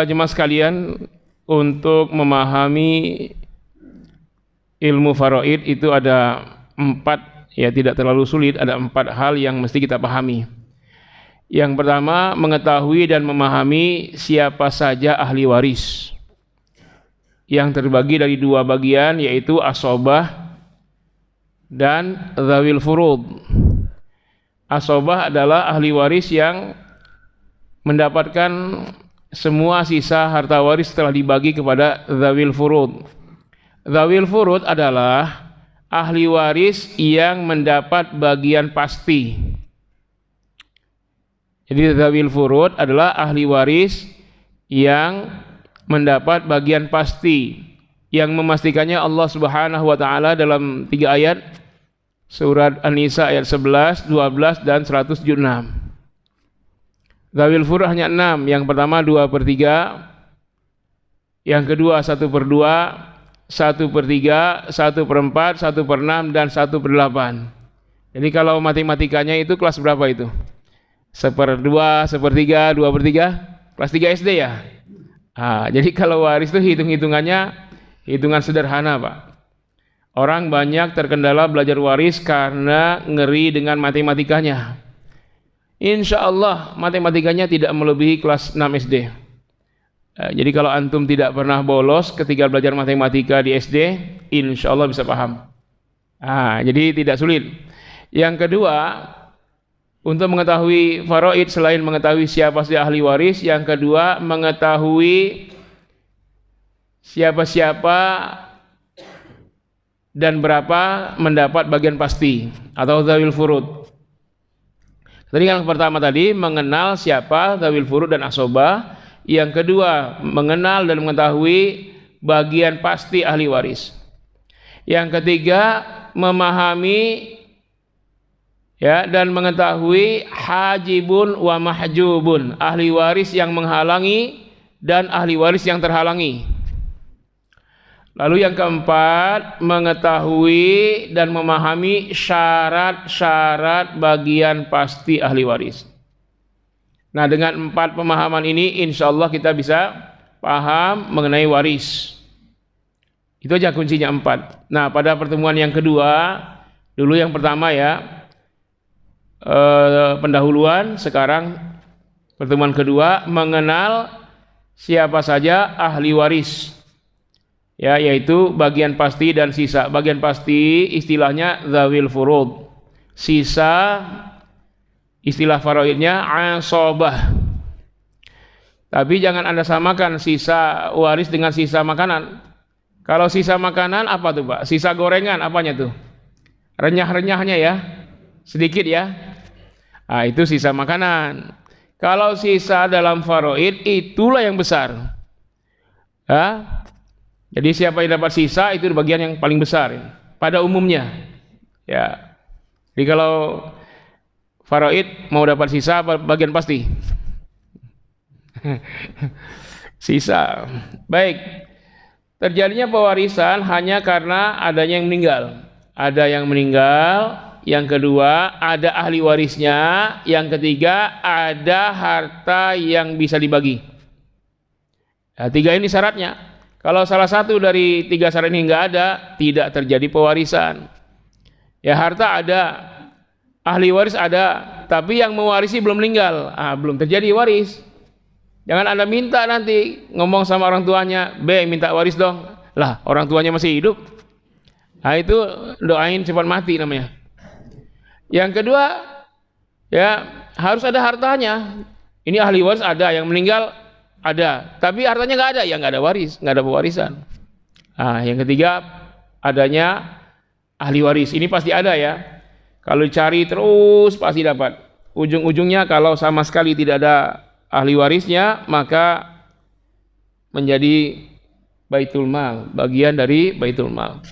jemaah sekalian, untuk memahami ilmu faraid itu ada 4, ya tidak terlalu sulit, ada 4 hal yang mesti kita pahami. Yang pertama, mengetahui dan memahami siapa saja ahli waris, yang terbagi dari 2 bagian, yaitu asobah dan dzawil furud. Asobah adalah ahli waris yang mendapatkan semua sisa harta waris setelah dibagi kepada dzawil furud. Dzawil furud adalah ahli waris yang mendapat bagian pasti. Jadi dzawil furud adalah ahli waris yang mendapat bagian pasti, yang memastikannya Allah Subhanahu wa taala dalam 3 ayat surat An-Nisa ayat 11, 12 dan 176. Dzawil furud hanya 6. Yang pertama 2/3, yang kedua 1/2, 1/3, 1/4, 1/6 dan 1/8. Jadi kalau matematikanya itu kelas berapa itu? 1/2, 1/3, 2/3, kelas 3 SD ya? Jadi kalau waris itu hitung-hitungannya hitungan sederhana, Pak. Orang banyak terkendala belajar waris karena ngeri dengan matematikanya. Insya Allah matematikanya tidak melebihi kelas 6 SD. Jadi kalau antum tidak pernah bolos ketika belajar matematika di SD, insya Allah bisa paham. Jadi tidak sulit. Yang kedua, untuk mengetahui faraid, selain mengetahui siapa saja ahli waris, yang kedua mengetahui siapa-siapa dan berapa mendapat bagian pasti atau dzawil furud. Tadi yang pertama tadi mengenal siapa dzawil furud dan asobah. Yang kedua mengenal dan mengetahui bagian pasti ahli waris. Yang ketiga memahami dan mengetahui hajibun wa mahjubun, ahli waris yang menghalangi dan ahli waris yang terhalangi. Lalu yang keempat, mengetahui dan memahami syarat-syarat bagian pasti ahli waris. Nah, dengan 4 pemahaman ini insya Allah kita bisa paham mengenai waris. Itu aja kuncinya 4. Nah, pada pertemuan yang kedua, dulu yang pertama pendahuluan, sekarang pertemuan kedua mengenal siapa saja ahli waris. Yaitu bagian pasti dan sisa. Bagian pasti istilahnya dzawil furud. Sisa istilah faraidnya asobah. Tapi jangan Anda samakan sisa waris dengan sisa makanan. Kalau sisa makanan apa tuh, Pak? Sisa gorengan apanya tuh? Renyah-renyahnya ya. Sedikit ya. Itu sisa makanan. Kalau sisa dalam faraid itulah yang besar. Jadi siapa yang dapat sisa itu bagian yang paling besar pada umumnya. Jadi kalau faraid mau dapat sisa apa bagian pasti? Sisa. Baik. Terjadinya pewarisan hanya karena adanya yang meninggal. Ada yang meninggal, yang kedua ada ahli warisnya, yang ketiga ada harta yang bisa dibagi. 3 ini syaratnya. Kalau salah satu dari 3 syarat ini enggak ada, tidak terjadi pewarisan. Harta ada, ahli waris ada, tapi yang mewarisi belum meninggal, belum terjadi waris. Jangan Anda minta nanti ngomong sama orang tuanya, minta waris dong. Lah, orang tuanya masih hidup. Itu doain cepat mati namanya. Yang kedua, harus ada hartanya. Ini ahli waris ada, yang meninggal ada, tapi hartanya nggak ada, nggak ada waris, nggak ada pewarisan. Yang ketiga adanya ahli waris. Ini pasti ada ya. Kalau dicari terus pasti dapat. Ujung-ujungnya kalau sama sekali tidak ada ahli warisnya, maka menjadi baitul mal, bagian dari baitul mal.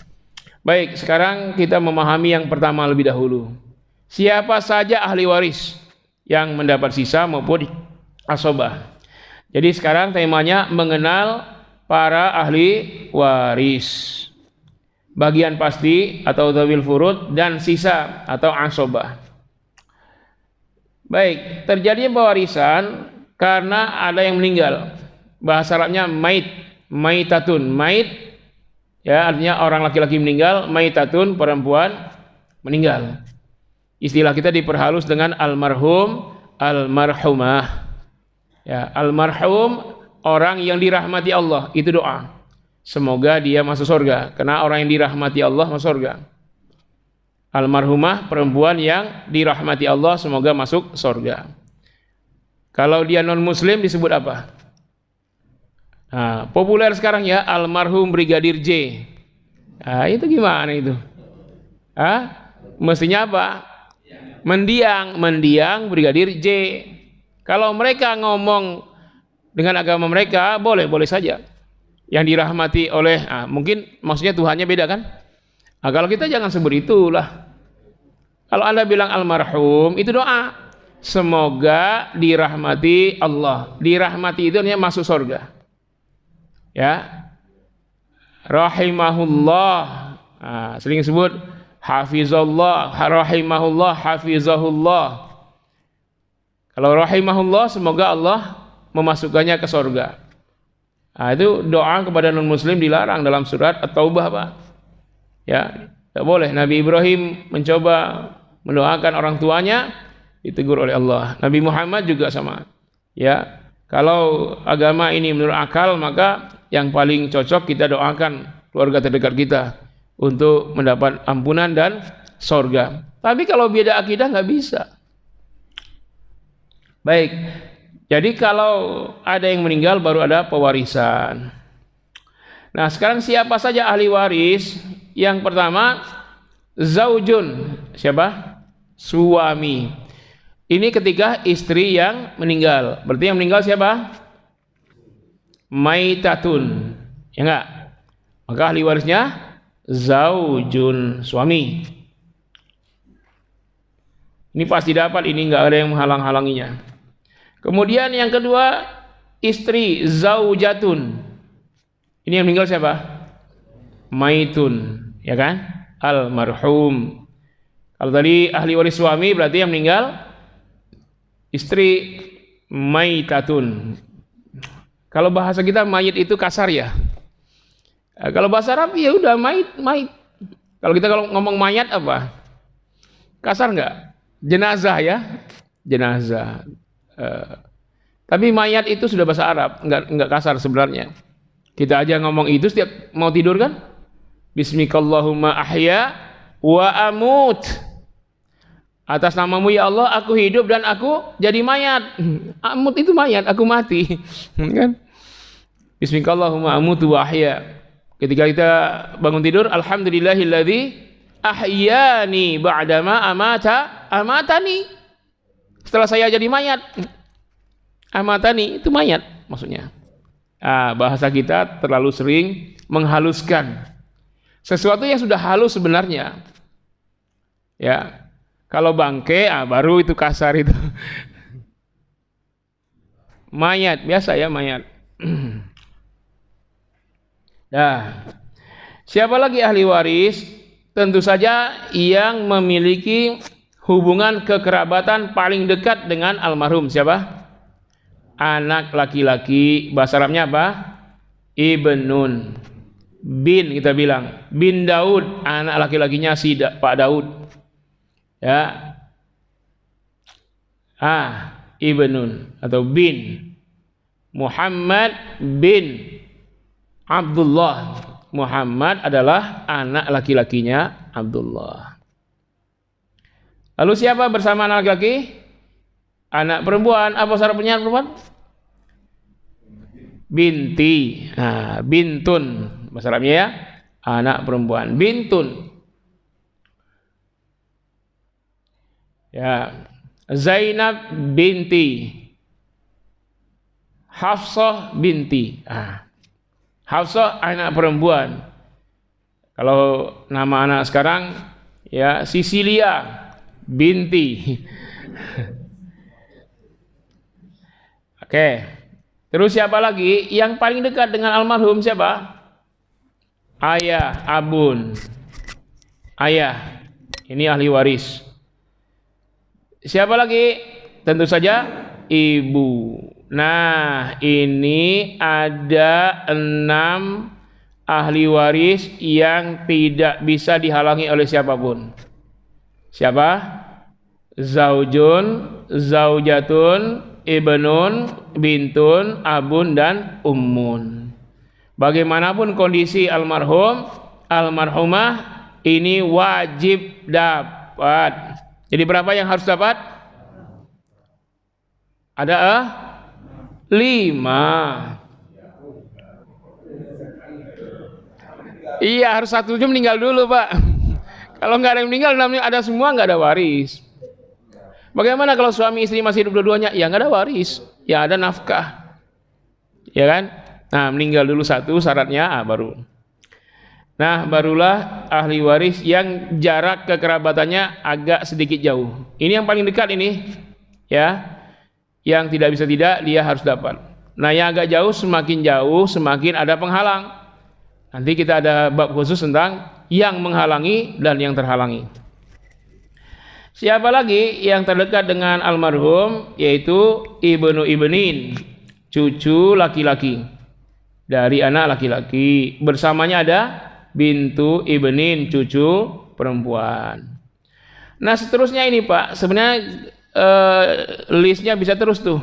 Baik, sekarang kita memahami yang pertama lebih dahulu. Siapa saja ahli waris yang mendapat sisa maupun asobah. Jadi sekarang temanya mengenal para ahli waris. Bagian pasti atau dzawil furud dan sisa atau asobah. Baik, terjadinya pewarisan karena ada yang meninggal. Bahasa Arabnya mait, maitatun, mait ya artinya orang laki-laki meninggal, maitatun perempuan meninggal. Istilah kita diperhalus dengan almarhum, almarhumah. Ya, almarhum orang yang dirahmati Allah, itu doa. Semoga dia masuk surga, karena orang yang dirahmati Allah masuk surga. Almarhumah perempuan yang dirahmati Allah, semoga masuk surga. Kalau dia non muslim disebut apa? Nah, populer sekarang ya, almarhum Brigadir J. Nah, itu gimana itu? Mestinya apa? Mendiang Brigadir J. Kalau mereka ngomong dengan agama mereka, boleh saja. Yang dirahmati oleh, mungkin maksudnya Tuhannya beda kan? Nah, kalau kita jangan sebut itulah. Kalau Anda bilang almarhum, itu doa. Semoga dirahmati Allah. Dirahmati itu artinya masuk surga. Ya, rahimahullah, sering sebut hafizallah, rahimahullah, hafizahullah. Kalau rahimahullah, semoga Allah memasukkannya ke surga. Itu doa kepada non muslim dilarang dalam surat At-Taubah, Pak. Ya, tidak boleh. Nabi Ibrahim mencoba mendoakan orang tuanya, ditegur oleh Allah. Nabi Muhammad juga sama. Ya, kalau agama ini menurut akal, maka yang paling cocok kita doakan keluarga terdekat kita untuk mendapat ampunan dan surga. Tapi kalau beda akidah nggak bisa. Baik, jadi kalau ada yang meninggal baru ada pewarisan. Nah, sekarang siapa saja ahli waris? Yang pertama, zaujun. Siapa? Suami. Ini ketika istri yang meninggal. Berarti yang meninggal siapa? Maitatun. Ya enggak? Maka ahli warisnya zaujun, suami. Ini pasti dapat, ini enggak ada yang menghalang-halanginya. Kemudian yang kedua, istri, zaujatun. Ini yang meninggal siapa? Maitun, ya kan? Almarhum. Kalau tadi ahli waris suami, berarti yang meninggal istri, maitatun. Kalau bahasa kita mayit itu kasar ya. Kalau bahasa Arab ya udah mait. Kalau kita ngomong mayat apa? Kasar enggak? Jenazah ya, jenazah. Tapi mayat itu sudah bahasa Arab, enggak kasar sebenarnya. Kita aja ngomong itu setiap mau tidur kan? Bismikallahumma ahya wa amut. Atas namamu ya Allah, aku hidup dan aku jadi mayat. Amut itu mayat, aku mati. Kan? Bismikallahumma amutu wa ahya. Ketika kita bangun tidur, alhamdulillahilladzi ahyani ba'dama amatani. Setelah saya jadi mayat. Amatani itu mayat maksudnya. Bahasa kita terlalu sering menghaluskan sesuatu yang sudah halus sebenarnya. Ya. Kalau bangke, baru itu kasar itu. Mayat, biasa ya mayat. Nah, siapa lagi ahli waris? Tentu saja yang memiliki hubungan kekerabatan paling dekat dengan almarhum. Siapa? Anak laki-laki. Bahasa Arabnya apa? Ibnun. Bin kita bilang. Bin Daud. Anak laki-lakinya si Pak Daud. Ya. Ibnun atau bin. Muhammad bin Abdullah. Muhammad adalah anak laki-lakinya Abdullah. Lalu siapa bersama anak laki-laki? Anak perempuan. Apa syaratnya perempuan? Binti. Bintun. Bahasa Arabnya ya. Anak perempuan. Bintun. Ya. Zainab binti. Hafsah binti. Hafsah anak perempuan. Kalau nama anak sekarang ya Sisilia binti. Oke. Terus siapa lagi? Yang paling dekat dengan almarhum siapa? Ayah, abun. Ayah. Ini ahli waris. Siapa lagi? Tentu saja ibu. Nah, ini ada 6 ahli waris yang tidak bisa dihalangi oleh siapapun. Siapa? Zaujun, zaujatun, ibnun, bintun, abun, dan ummun. Bagaimanapun kondisi almarhum, almarhumah, ini wajib dapat. Jadi berapa yang harus dapat? Ada 5. Iya, harus 1 jam meninggal dulu, Pak. Kalau nggak ada yang meninggal, ada semua nggak ada waris. Bagaimana kalau suami istri masih hidup dua-duanya? Ya nggak ada waris, ya ada nafkah, ya kan? Nah, meninggal dulu 1 syaratnya, baru. Nah, barulah ahli waris yang jarak kekerabatannya agak sedikit jauh. Ini yang paling dekat ini, ya. Yang tidak bisa tidak, dia harus dapat. Nah, yang agak jauh, semakin ada penghalang. Nanti kita ada bab khusus tentang yang menghalangi dan yang terhalangi. Siapa lagi yang terdekat dengan almarhum? Yaitu ibnu ibnin, cucu laki-laki dari anak laki-laki. Bersamanya ada bintu ibnin, cucu perempuan. Nah, seterusnya ini, Pak, sebenarnya listnya bisa terus tuh.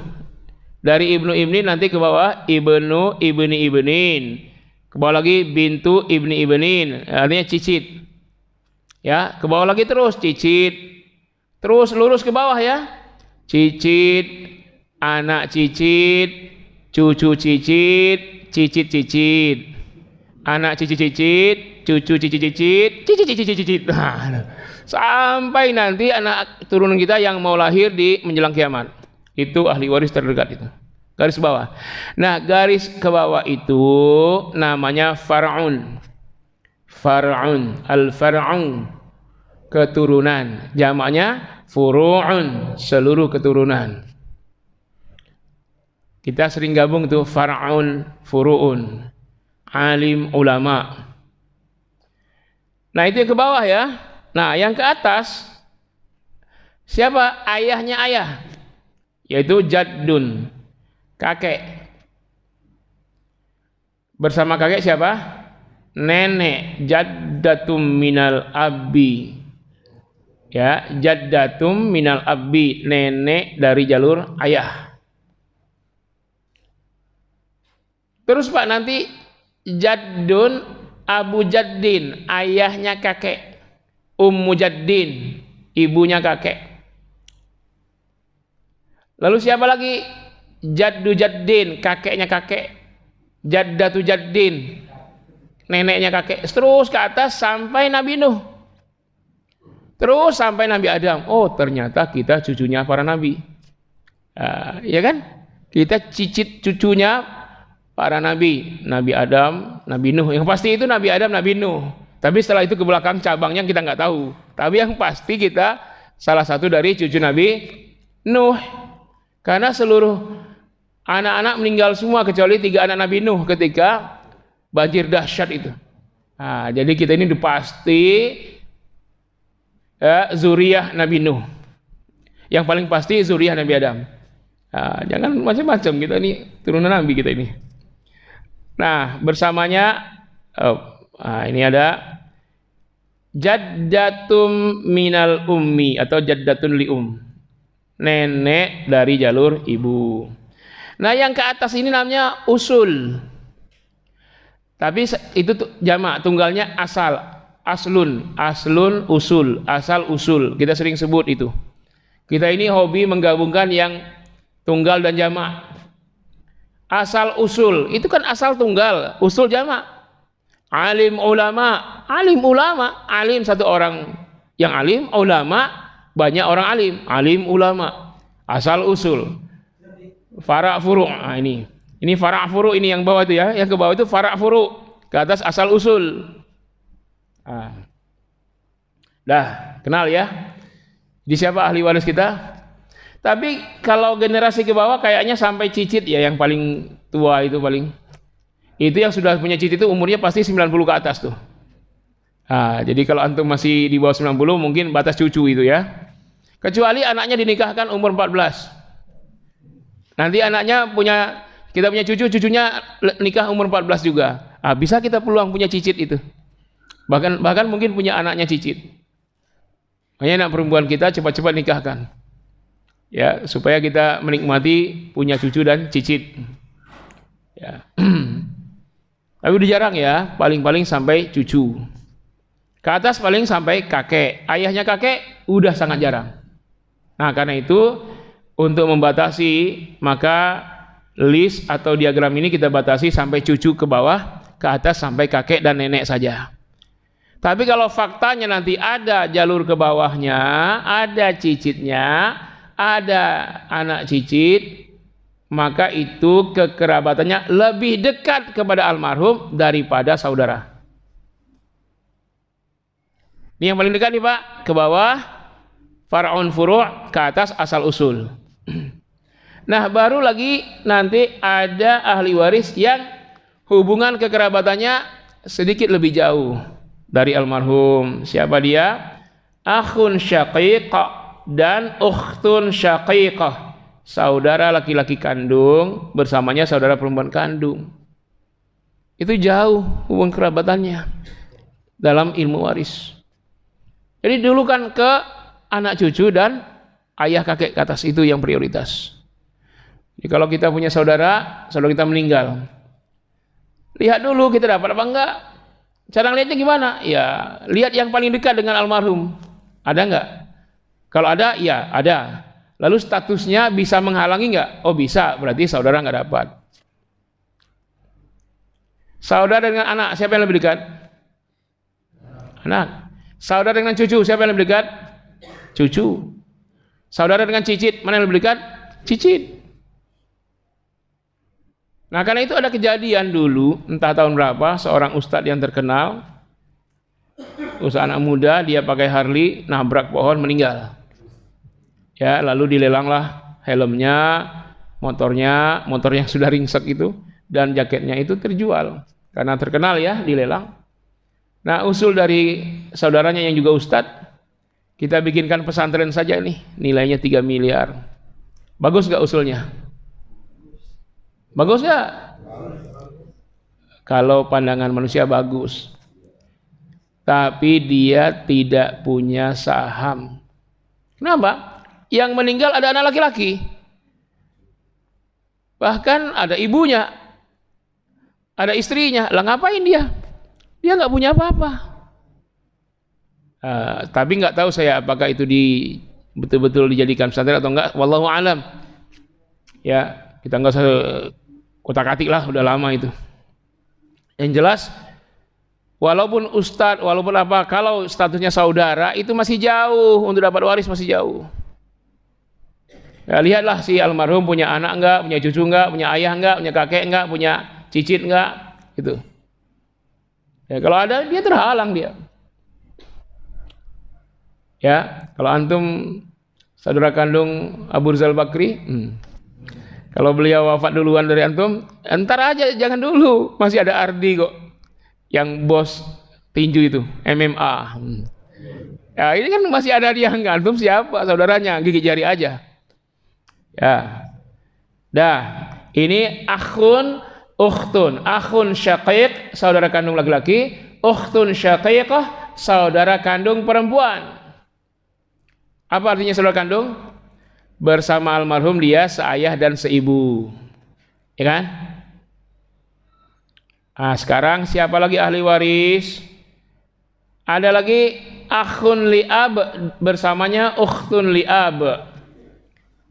Dari ibnu ibnin nanti ke bawah ibnu ibni ibnin, ke bawah lagi bintu ibni ibnin, artinya cicit. Ya, ke bawah lagi terus cicit. Terus lurus ke bawah ya. Cicit, anak cicit, cucu cicit, cicit cicit. Anak cicit cicit, cucu cicit cicit, cicit cicit cicit. Sampai nanti anak turunan kita yang mau lahir di menjelang kiamat. Itu ahli waris terdekat itu. Garis bawah. Nah, garis ke bawah itu namanya far'un. Far'un, al-far'un, keturunan. Jamaknya furu'un, seluruh keturunan. Kita sering gabung tuh far'un, furu'un, alim, ulama. Nah, itu yang ke bawah ya. Nah, yang ke atas siapa? Ayahnya ayah, yaitu jaddun, kakek. Bersama kakek siapa? Nenek, jaddatum minal abi. Ya, jaddatum minal abi, nenek dari jalur ayah. Terus Pak, nanti jaddun, abu jaddin, ayahnya kakek. Ummu jaddin, ibunya kakek. Lalu siapa lagi? Jaddu jaddin, kakeknya kakek. Jaddatu jaddin, neneknya kakek. Terus ke atas sampai Nabi Nuh. Terus sampai Nabi Adam. Oh, ternyata kita cucunya para nabi. Ya kan? Kita cicit cucunya para nabi. Nabi Adam, Nabi Nuh. Yang pasti itu Nabi Adam, Nabi Nuh. Tapi setelah itu ke belakang cabangnya kita nggak tahu. Tapi yang pasti kita salah satu dari cucu Nabi Nuh. Karena seluruh anak-anak meninggal semua kecuali 3 anak Nabi Nuh ketika banjir dahsyat itu. Nah, jadi kita ini pasti zuriyah Nabi Nuh. Yang paling pasti zuriyah Nabi Adam. Nah, jangan macam-macam, kita ini turunan Nabi kita ini. Nah, bersamanya ini ada jaddatum minal ummi atau jaddatun li nenek dari jalur ibu. Nah, yang ke atas ini namanya usul. Tapi itu jamak, tunggalnya asal. Aslun, aslun, usul, asal usul. Kita sering sebut itu. Kita ini hobi menggabungkan yang tunggal dan jamak. Asal usul, itu kan asal tunggal, usul jamak. Alim ulama, alim satu orang yang alim, ulama banyak orang alim, alim ulama. Asal usul. Fara' furu'. Nah, ini fara' furu', ini yang bawah itu ya, yang ke bawah itu fara' furu', ke atas asal usul. Dah kenal ya. Di siapa ahli waris kita? Tapi kalau generasi ke bawah kayaknya sampai cicit ya, yang paling tua itu paling. Itu yang sudah punya cicit itu umurnya pasti 90 ke atas tuh. Jadi kalau antum masih di bawah 90 mungkin batas cucu itu ya. Kecuali anaknya dinikahkan umur 14. Nanti anaknya kita punya cucu, cucunya nikah umur 14 juga. Bisa kita peluang punya cicit itu. Bahkan mungkin punya anaknya cicit. Makanya anak perempuan kita cepat-cepat nikahkan. Ya, supaya kita menikmati punya cucu dan cicit. Ya. Tapi udah jarang ya, paling-paling sampai cucu. Ke atas paling sampai kakek. Ayahnya kakek udah sangat jarang. Nah, karena itu untuk membatasi, maka list atau diagram ini kita batasi sampai cucu ke bawah, ke atas sampai kakek dan nenek saja. Tapi kalau faktanya nanti ada jalur ke bawahnya, ada cicitnya, ada anak cicit, maka itu kekerabatannya lebih dekat kepada almarhum daripada saudara. Ini yang paling dekat nih Pak, ke bawah, far'un furu', ke atas asal usul. Nah, baru lagi nanti ada ahli waris yang hubungan kekerabatannya sedikit lebih jauh dari almarhum. Siapa dia? Akhun syaqiqah dan ukhtun syaqiqah. Saudara laki-laki kandung bersamanya saudara perempuan kandung. Itu jauh hubungan kerabatannya dalam ilmu waris. Jadi dulu kan ke anak cucu dan ayah kakek ke atas, itu yang prioritas. Jadi kalau kita punya saudara kita meninggal, lihat dulu kita dapat apa enggak. Cara ngeliatnya gimana? Ya, lihat yang paling dekat dengan almarhum. Ada enggak? Kalau ada, ya ada. Lalu statusnya bisa menghalangi enggak? Oh bisa, berarti saudara enggak dapat. Saudara dengan anak, siapa yang lebih dekat? Anak. Saudara dengan cucu, siapa yang lebih dekat? Cucu. Saudara dengan cicit, mana yang lebih dekat? Cicit. Nah, karena itu ada kejadian dulu, entah tahun berapa, seorang ustadz yang terkenal, ustadz anak muda, dia pakai Harley, nabrak pohon, meninggal. Ya, lalu dilelanglah helmnya, motor yang sudah ringsek itu, dan jaketnya itu terjual. Karena terkenal ya, dilelang. Nah, usul dari saudaranya yang juga ustadz, kita bikinkan pesantren saja nih, nilainya 3 miliar. Bagus gak usulnya? Bagus gak? Kalau pandangan manusia bagus. Tapi dia tidak punya saham. Kenapa? Yang meninggal ada anak laki-laki. Bahkan ada ibunya. Ada istrinya. Lah ngapain dia? Dia nggak punya apa-apa. Tapi nggak tahu saya apakah itu betul-betul dijadikan pesantren atau enggak. Wallahu alam. Ya, kita nggak usah kotak-katik lah, udah lama itu. Yang jelas, walaupun ustadz, walaupun apa, kalau statusnya saudara itu masih jauh, untuk dapat waris masih jauh. Ya, lihatlah si almarhum punya anak enggak, punya cucu enggak, punya ayah enggak, punya kakek enggak, punya cicit enggak, gitu. Ya, kalau ada dia terhalang dia. Ya, kalau antum saudara kandung Abu Rizal Bakri, kalau beliau wafat duluan dari antum, entar aja, jangan dulu, masih ada Ardi kok, yang bos tinju itu, MMA. Ya, ini kan masih ada dia, antum siapa saudaranya, gigit jari aja. Ya, dah, ini akhun, ukhtun, akhun syaqiq, saudara kandung laki-laki, ukhtun syaqiqah, saudara kandung perempuan. Apa artinya saudara kandung? Bersama almarhum dia seayah dan seibu, ya kan? Nah, sekarang siapa lagi ahli waris? Ada lagi akhun li'ab, bersamanya ukhtun li'ab,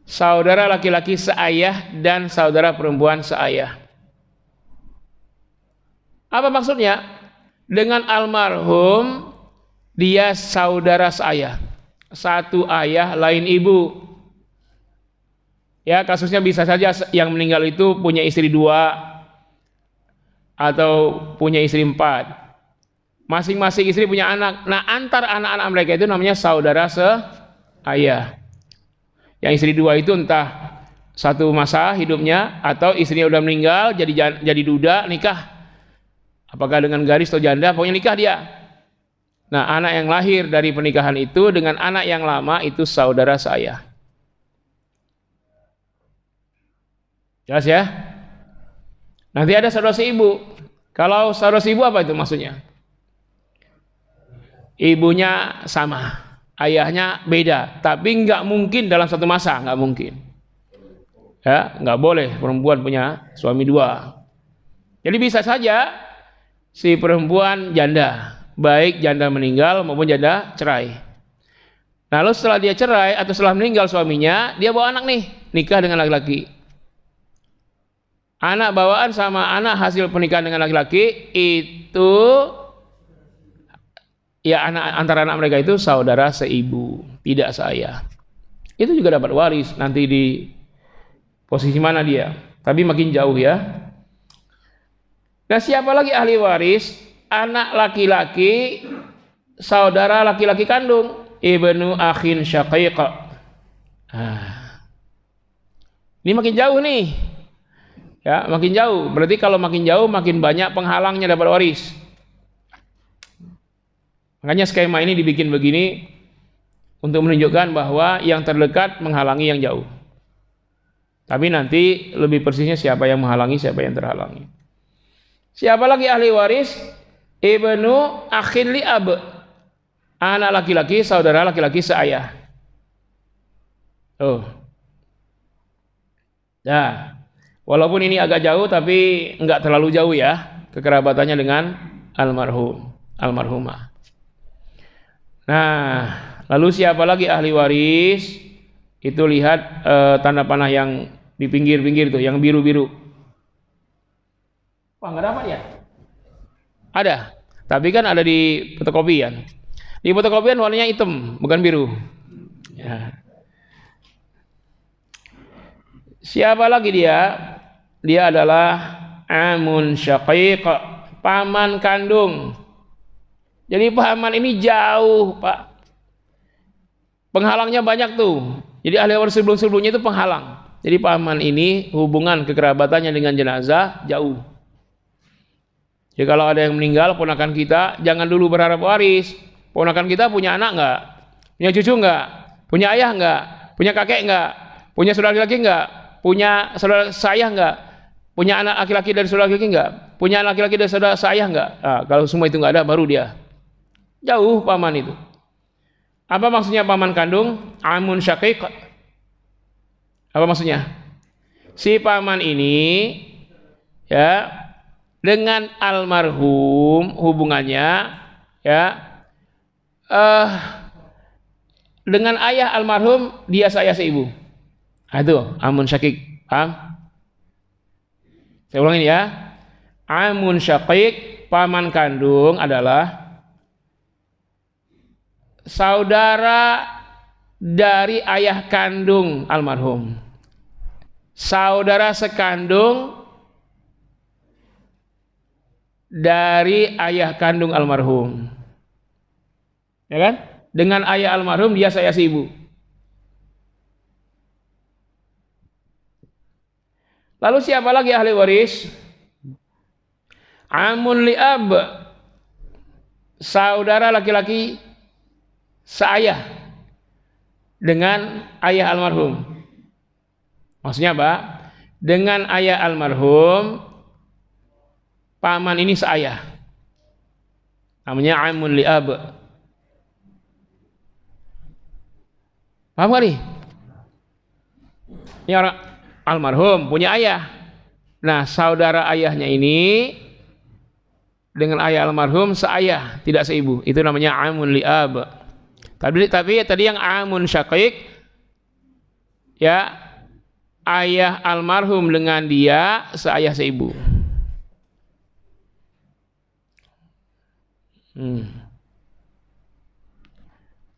saudara laki-laki seayah dan saudara perempuan seayah. Apa maksudnya? Dengan almarhum dia saudara seayah, satu ayah lain ibu. Ya, kasusnya bisa saja yang meninggal itu punya istri 2 atau punya istri 4. Masing-masing istri punya anak. Nah, antar anak-anak mereka itu namanya saudara seayah. Yang istri 2 itu entah satu masa hidupnya atau istrinya udah meninggal jadi duda, nikah. Apakah dengan gadis atau janda, pokoknya nikah dia. Nah, anak yang lahir dari pernikahan itu dengan anak yang lama itu saudara seayah. Jelas ya? Nanti ada saudara seibu. Kalau saudara seibu apa itu maksudnya? Ibunya sama, ayahnya beda, tapi nggak mungkin dalam satu masa, nggak mungkin. Ya, nggak boleh perempuan punya suami dua. Jadi bisa saja si perempuan janda, baik janda meninggal maupun janda cerai. Nah, lalu setelah dia cerai atau setelah meninggal suaminya, dia bawa anak nih, nikah dengan laki-laki. Anak bawaan sama anak hasil pernikahan dengan laki-laki itu ya antara anak mereka itu saudara seibu, tidak seayah. Itu juga dapat waris nanti di posisi mana dia, tapi makin jauh ya. Nah, siapa lagi ahli waris? Anak laki-laki saudara laki-laki kandung, ibnu akhin syaqiq. Ini makin jauh nih. Ya, makin jauh. Berarti kalau makin jauh makin banyak penghalangnya dapat waris. Makanya skema ini dibikin begini untuk menunjukkan bahwa yang terdekat menghalangi yang jauh. Tapi nanti lebih persisnya siapa yang menghalangi, siapa yang terhalangi. Siapa lagi ahli waris? Ibnu akhin li ab. Anak laki-laki, saudara laki-laki seayah. Oh. Nah, walaupun ini agak jauh tapi enggak terlalu jauh ya kekerabatannya dengan almarhumah. Nah, lalu siapa lagi ahli waris? Itu lihat tanda panah yang di pinggir-pinggir tuh, yang biru-biru. Wah, nggak dapat ya? Ada, tapi kan ada di fotokopian. Di fotokopian warnanya hitam, bukan biru. Ya. Siapa lagi dia? Dia adalah amun syaqiq, paman kandung. Jadi paman ini jauh, Pak. Penghalangnya banyak tuh. Jadi ahli waris sebelum-sebelumnya itu penghalang. Jadi paman ini hubungan kekerabatannya dengan jenazah jauh. Jadi kalau ada yang meninggal ponakan kita, jangan dulu berharap waris. Ponakan kita punya anak enggak? Punya cucu enggak? Punya ayah enggak? Punya kakek enggak? Punya saudara laki-laki enggak? Punya saudara saya enggak? Punya anak laki-laki dari saudara laki-laki enggak? Punya anak laki-laki dari saudara saya enggak? Nah, kalau semua itu enggak ada, baru dia. Jauh paman itu. Apa maksudnya paman kandung? Amun syaqiq. Apa maksudnya? Si paman ini ya dengan almarhum hubungannya ya dengan ayah almarhum dia saya seibu. Nah, itu amun syaqiq. Paham? Saya ulangin ya. Amun syaqiq, paman kandung adalah saudara dari ayah kandung almarhum. Saudara sekandung dari ayah kandung almarhum. Ya kan? Dengan ayah almarhum dia saya seibu. Lalu siapa lagi ahli waris? Amun li ab, saudara laki-laki seayah dengan ayah almarhum. Maksudnya apa? Dengan ayah almarhum paman ini seayah. Namanya amun li ab. Paham gak nih? Ini orang almarhum punya ayah. Nah, saudara ayahnya ini dengan ayah almarhum seayah, tidak seibu. Itu namanya amun li ab. Tapi tadi yang amun syaqiq ya ayah almarhum dengan dia seayah seibu.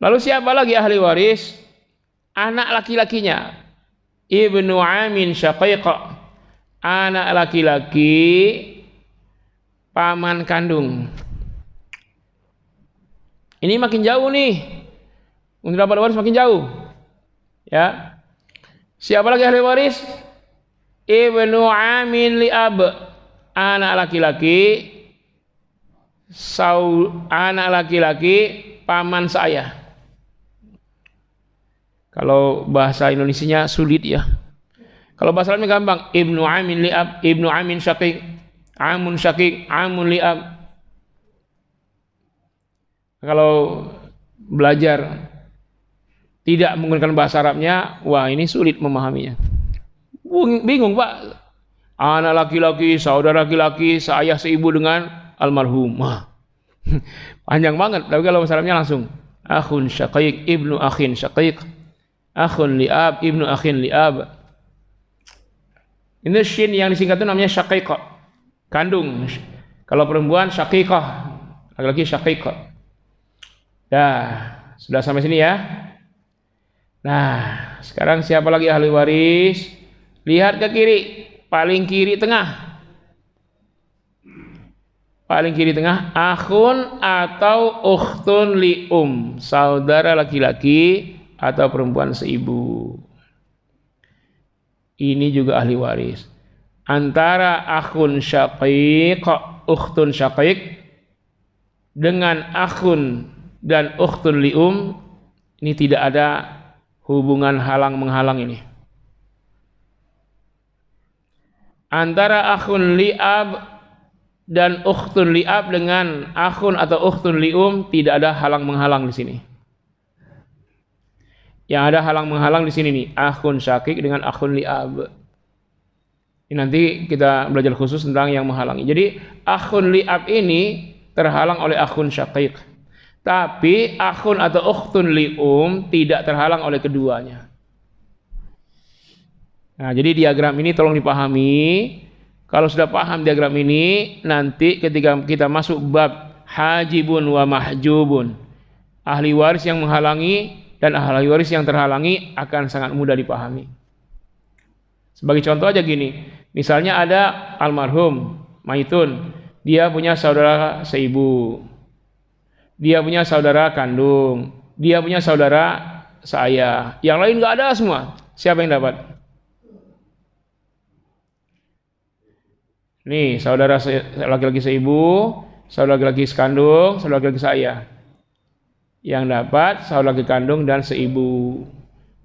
Lalu siapa lagi ahli waris? Anak laki-lakinya. Ibnu amin syaqiq. Anak laki-laki paman kandung. Ini makin jauh nih. Untuk dapat waris makin jauh. Ya. Siapa lagi ahli waris? Ibnu amin li ab. Anak laki-laki anak laki-laki paman seayah. Kalau bahasa Indonesianya sulit ya. Kalau bahasa Arabnya gampang, ibnu amin li'ab, ibnu amin syaqiq, amun syaqiq, amun li'ab. Kalau belajar tidak menggunakan bahasa Arabnya, wah ini sulit memahaminya. Bingung Pak, anak laki-laki, saudara laki-laki, seayah seibu dengan almarhum. Wah, panjang banget. Tapi kalau bahasa Arabnya langsung, akhun syaqiq, ibnu akhin syaqiq, akhun li'ab, ibnu akhin li'ab. Ini shin yang disingkat itu namanya syaqiqah, kandung. Kalau perempuan syaqiqah, laki-laki syaqiqah. Dah, sudah sampai sini ya. Nah, sekarang siapa lagi ahli waris? Lihat ke kiri, paling kiri tengah. Paling kiri tengah, akhun atau ukhtun li saudara laki-laki atau perempuan seibu. Ini juga ahli waris. Antara akhun syaqiq, ukhtun syaqiq dengan akhun dan ukhtun li ini tidak ada hubungan halang menghalang ini. Antara akhun li'ab dan ukhtun li'ab dengan akhun atau ukhtun li tidak ada halang menghalang di sini. Yang ada halang menghalang di sini nih, akhun syaqiq dengan akhun li'ab. Ini nanti kita belajar khusus tentang yang menghalangi. Jadi akhun li'ab ini terhalang oleh akhun syaqiq. Tapi akhun atau ukhtun li tidak terhalang oleh keduanya. Nah, jadi diagram ini tolong dipahami. Kalau sudah paham diagram ini, nanti ketika kita masuk bab hajibun wa mahjubun, ahli waris yang menghalangi dan ahli waris yang terhalangi akan sangat mudah dipahami. Sebagai contoh aja gini, misalnya ada almarhum maitun, dia punya saudara seibu, dia punya saudara kandung, dia punya saudara seayah, yang lain nggak ada semua. Siapa yang dapat? Nih, saudara laki-laki seibu, saudara laki-laki sekandung, saudara laki-laki seayah. Yang dapat saudara laki kandung dan seibu.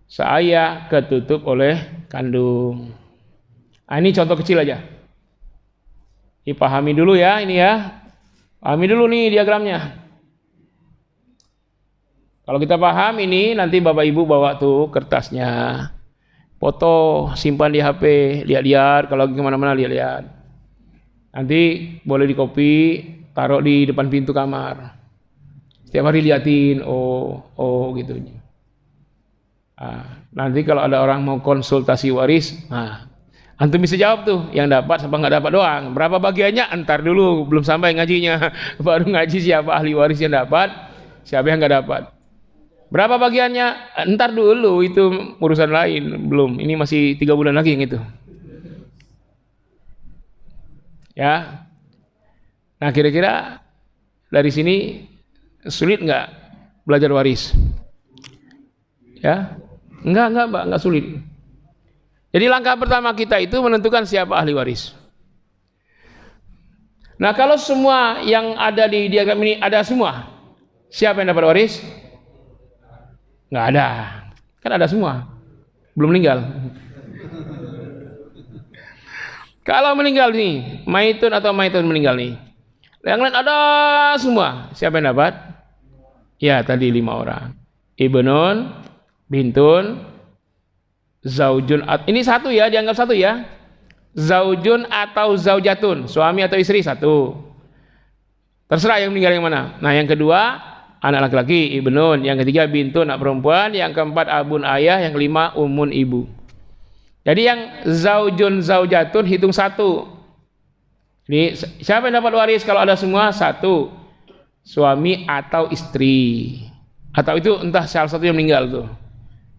Seayah ketutup oleh kandung. Nah, ini contoh kecil aja. Dipahami dulu ya ini ya. Pahami dulu nih diagramnya. Kalau kita paham ini, nanti Bapak Ibu bawa tuh kertasnya. Foto, simpan di HP, lihat-lihat. Kalau lagi kemana-mana lihat-lihat. Nanti boleh di copy, taruh di depan pintu kamar. Setiap hari liatin, oh gitu. Nah, nanti kalau ada orang mau konsultasi waris, nah, antum bisa jawab tuh, yang dapat apa nggak dapat doang. Berapa bagiannya? Entar dulu, belum sampai ngajinya. Baru ngaji siapa ahli waris yang dapat, siapa yang nggak dapat. Berapa bagiannya? Entar dulu, itu urusan lain. Belum, ini masih 3 bulan lagi yang itu. Ya. Nah, kira-kira dari sini sulit nggak belajar waris? Ya, enggak Mbak, enggak sulit. Jadi langkah pertama kita itu menentukan siapa ahli waris. Nah, kalau semua yang ada di diagram ini ada semua, siapa yang dapat waris? Nggak ada. Kan ada semua, belum meninggal. Kalau meninggal nih, maitun atau maitun meninggal nih, yang lain ada semua, siapa yang dapat? Ya, tadi 5 orang. Ibnun, bintun, zaujun. Ini satu ya, dianggap satu ya. Zaujun atau zaujatun, suami atau istri satu. Terserah yang meninggal yang mana. Nah, yang kedua anak laki-laki, ibnun. Yang ketiga bintun, anak perempuan. Yang keempat abun ayah. Yang kelima umun ibu. Jadi yang zaujun zaujatun hitung satu. Ini siapa yang dapat waris kalau ada semua? Satu. Suami atau istri. Atau itu entah salah satu yang meninggal tuh.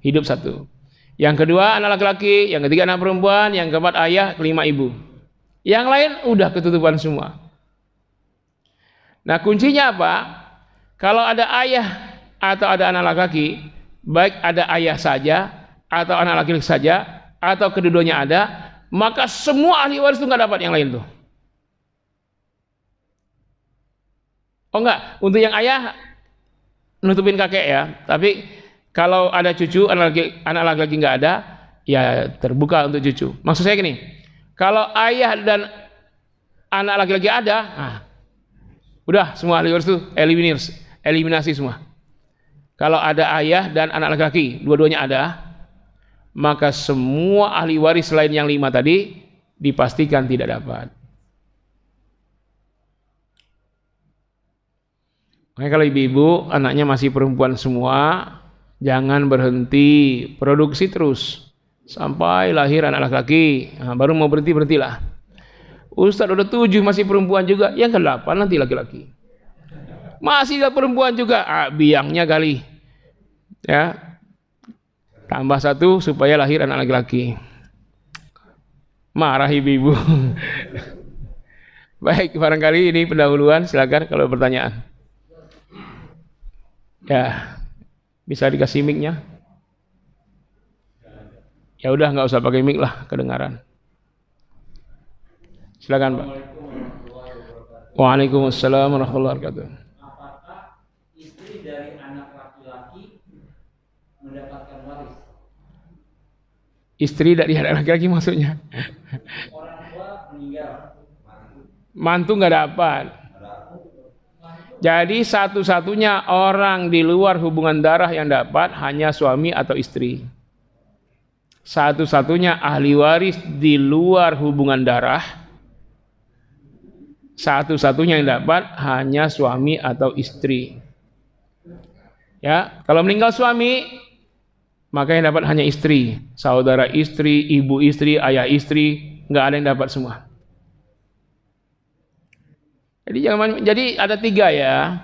Hidup satu. Yang kedua anak laki-laki, yang ketiga anak perempuan, yang keempat ayah, kelima ibu. Yang lain udah ketutupan semua. Nah, kuncinya apa? Kalau ada ayah atau ada anak laki-laki, baik ada ayah saja atau anak laki-laki saja atau kedua-duanya ada, maka semua ahli waris itu nggak dapat yang lain tuh. Oh enggak, untuk yang ayah nutupin kakek ya. Tapi kalau ada cucu, anak laki-laki nggak ada, ya terbuka untuk cucu. Maksud saya gini, kalau ayah dan anak laki-laki ada, udah semua ahli waris itu eliminasi semua. Kalau ada ayah dan anak laki-laki, dua-duanya ada, maka semua ahli waris selain yang 5 tadi dipastikan tidak dapat. Makanya kalau ibu-ibu anaknya masih perempuan semua, jangan berhenti, produksi terus sampai lahir anak laki-laki. Baru mau berhentilah. Ustadz udah 7 masih perempuan juga, yang ke-8 nanti laki-laki. Masih perempuan juga, biangnya kali. Ya. Tambah 1 supaya lahir anak laki-laki. Marah ibu-ibu. Baik, barangkali ini pendahuluan, silakan kalau pertanyaan. Ya, bisa dikasih mic-nya. Ya udah nggak usah pakai mic lah, kedengaran. Silakan Pak. Waalaikumsalam warahmatullahi wabarakatuh. Apakah istri dari anak laki-laki mendapatkan waris? Istri dari anak laki-laki maksudnya? Orang tua meninggal, mantu nggak dapat. Jadi satu-satunya orang di luar hubungan darah yang dapat hanya suami atau istri. Satu-satunya ahli waris di luar hubungan darah, satu-satunya yang dapat hanya suami atau istri. Ya, kalau meninggal suami, maka yang dapat hanya istri, saudara istri, ibu istri, ayah istri, nggak ada yang dapat semua. Jadi ada 3 ya.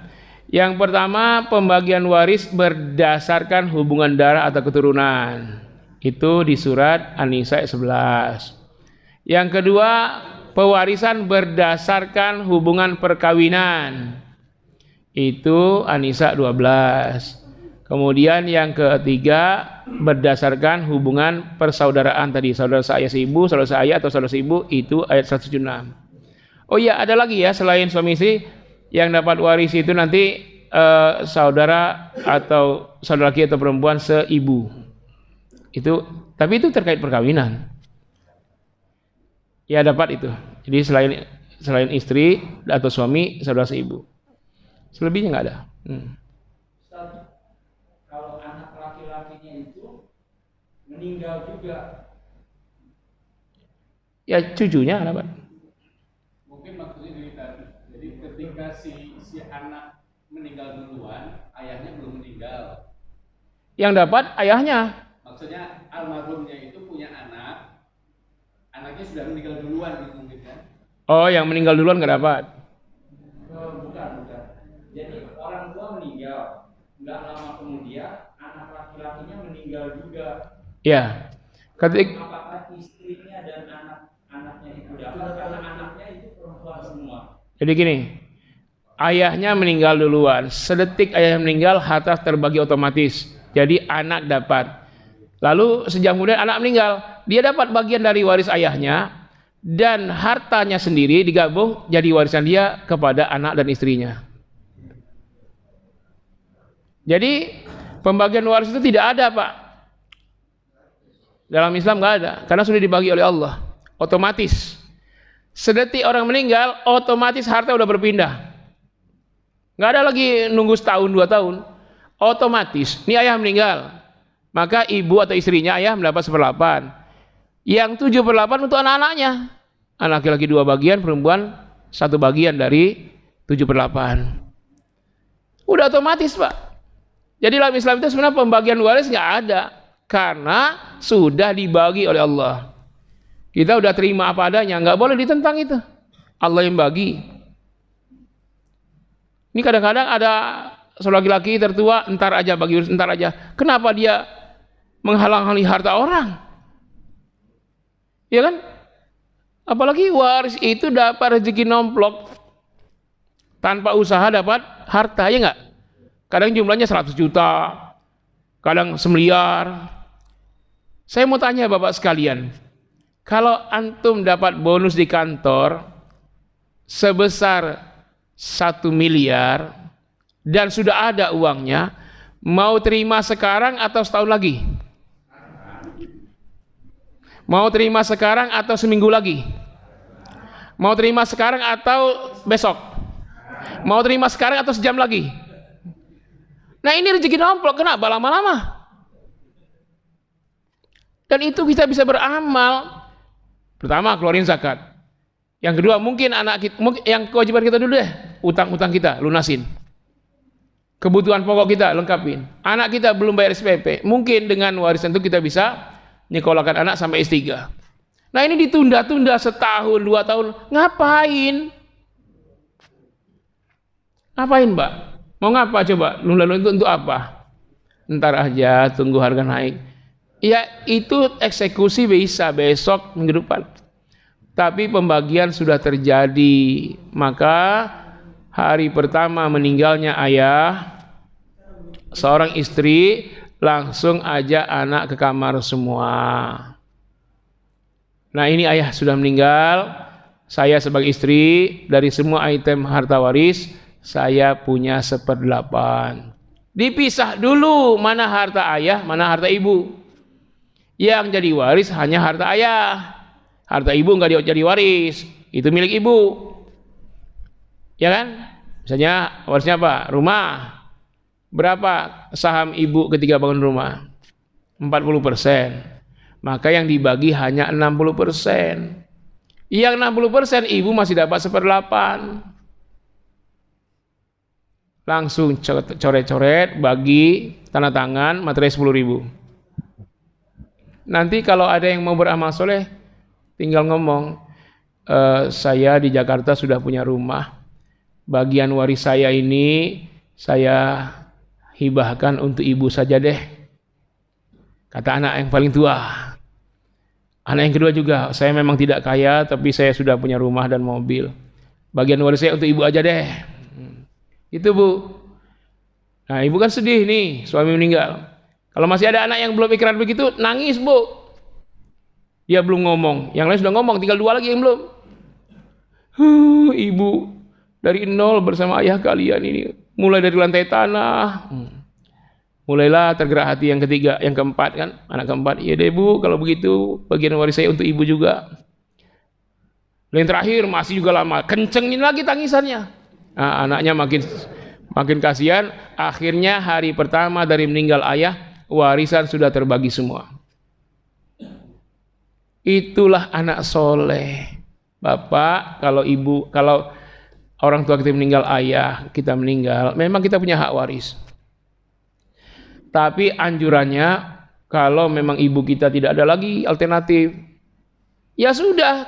Yang pertama, pembagian waris berdasarkan hubungan darah atau keturunan. Itu di surat An-Nisa 11. Yang kedua, pewarisan berdasarkan hubungan perkawinan. Itu An-Nisa 12. Kemudian yang ketiga, berdasarkan hubungan persaudaraan tadi, saudara seayah seibu, saudara seayah atau saudara seibu, itu ayat 176. Oh iya, ada lagi ya selain suami istri yang dapat waris itu nanti saudara atau saudara laki atau perempuan seibu. Itu, tapi itu terkait perkawinan. Ya dapat itu. Jadi selain istri atau suami, saudara seibu. Selebihnya nggak ada. kalau anak laki-lakinya itu meninggal juga, Ya cucunya dapat. Mungkin maksudnya dari tadi. Jadi ketika si anak meninggal duluan, ayahnya belum meninggal. Yang dapat ayahnya. Maksudnya almarhumnya itu punya anak, anaknya sudah meninggal duluan gitu mungkin kan? Oh, yang meninggal duluan nggak dapat. bukan. Jadi orang tua meninggal, nggak lama kemudian anak laki-lakinya meninggal juga. Ya. Apakah istrinya dan anak-anaknya itu dapat? Karena anaknya itu perempuan semua. Jadi gini, ayahnya meninggal duluan. Sedetik ayah meninggal, harta terbagi otomatis. Jadi anak dapat. Lalu sejam kemudian anak meninggal, dia dapat bagian dari waris ayahnya dan hartanya sendiri digabung jadi warisan dia kepada anak dan istrinya. Jadi pembagian waris itu tidak ada, Pak. Dalam Islam nggak ada, karena sudah dibagi oleh Allah. Otomatis. Sedetik orang meninggal, otomatis harta udah berpindah. Nggak ada lagi nunggu setahun 2 tahun. Otomatis. Ini ayah meninggal, maka ibu atau istrinya ayah mendapat 1/8. Yang 7/8 untuk anak-anaknya. Anak laki-laki 2 bagian, perempuan 1 bagian dari 7/8. Udah otomatis, Pak. Jadi dalam Islam itu sebenarnya pembagian waris nggak ada, karena sudah dibagi oleh Allah. Kita udah terima apa adanya, nggak boleh ditentang itu. Allah yang bagi. Ini kadang-kadang ada seorang laki-laki tertua, entar aja bagi urus, entar aja. Kenapa dia menghalang-halangi harta orang? Ya kan? Apalagi waris itu dapat rezeki nomplok, tanpa usaha dapat harta, ya nggak? Kadang jumlahnya 100 juta, kadang 1 miliar. Saya mau tanya Bapak sekalian, kalau antum dapat bonus di kantor sebesar 1 miliar dan sudah ada uangnya, mau terima sekarang atau setahun lagi? Mau terima sekarang atau seminggu lagi? Mau terima sekarang atau besok? Mau terima sekarang atau sejam lagi? Nah ini rezeki nomplok, kenapa lama-lama? Dan itu kita bisa beramal. Pertama, keluarin zakat. Yang kedua, mungkin anak kita, yang kewajiban kita dulu deh, utang-utang kita lunasin. Kebutuhan pokok kita lengkapin. Anak kita belum bayar SPP, mungkin dengan warisan itu kita bisa nyekolahkan anak sampai S3. Nah ini ditunda-tunda setahun, 2 tahun. Ngapain? Ngapain, Mbak? Mau ngapa coba? Nunda-nunda untuk apa? Ntar aja, tunggu harga naik. Ya itu eksekusi bisa besok, minggu depan. Tapi pembagian sudah terjadi. Maka hari pertama meninggalnya ayah, seorang istri langsung ajak anak ke kamar semua. Nah ini ayah sudah meninggal, saya sebagai istri dari semua item harta waris saya punya 1/8. Dipisah dulu mana harta ayah, mana harta ibu. Yang jadi waris hanya harta ayah, harta ibu nggak jadi waris, itu milik ibu. Ya kan? Misalnya warisnya apa? Rumah. Berapa saham ibu ketika bangun rumah? 40%. Maka yang dibagi hanya 60%. Yang 60% ibu masih dapat 1/8. Langsung coret-coret, bagi, tanda tangan, materai 10.000. Nanti kalau ada yang mau beramal soleh, tinggal ngomong, saya di Jakarta sudah punya rumah. Bagian waris saya ini saya hibahkan untuk ibu saja deh. Kata anak yang paling tua. Anak yang kedua juga, saya memang tidak kaya tapi saya sudah punya rumah dan mobil. Bagian waris saya untuk ibu aja deh. Itu Bu. Nah ibu kan sedih nih, suami meninggal. Kalau masih ada anak yang belum ikrar begitu, nangis Bu. Dia belum ngomong, yang lain sudah ngomong, tinggal 2 lagi yang belum. Ibu dari nol bersama ayah kalian ini, mulai dari lantai tanah. Mulailah tergerak hati yang ketiga, yang keempat kan, anak keempat. Iya deh Bu, kalau begitu bagian waris saya untuk ibu juga. Yang terakhir masih juga lama, kencengin lagi tangisannya. Nah, anaknya makin kasihan. Akhirnya hari pertama dari meninggal ayah, warisan sudah terbagi semua. Itulah anak soleh. Bapak, kalau ibu, kalau orang tua kita meninggal, ayah kita meninggal, memang kita punya hak waris. Tapi anjurannya, kalau memang ibu kita tidak ada lagi alternatif, ya sudah,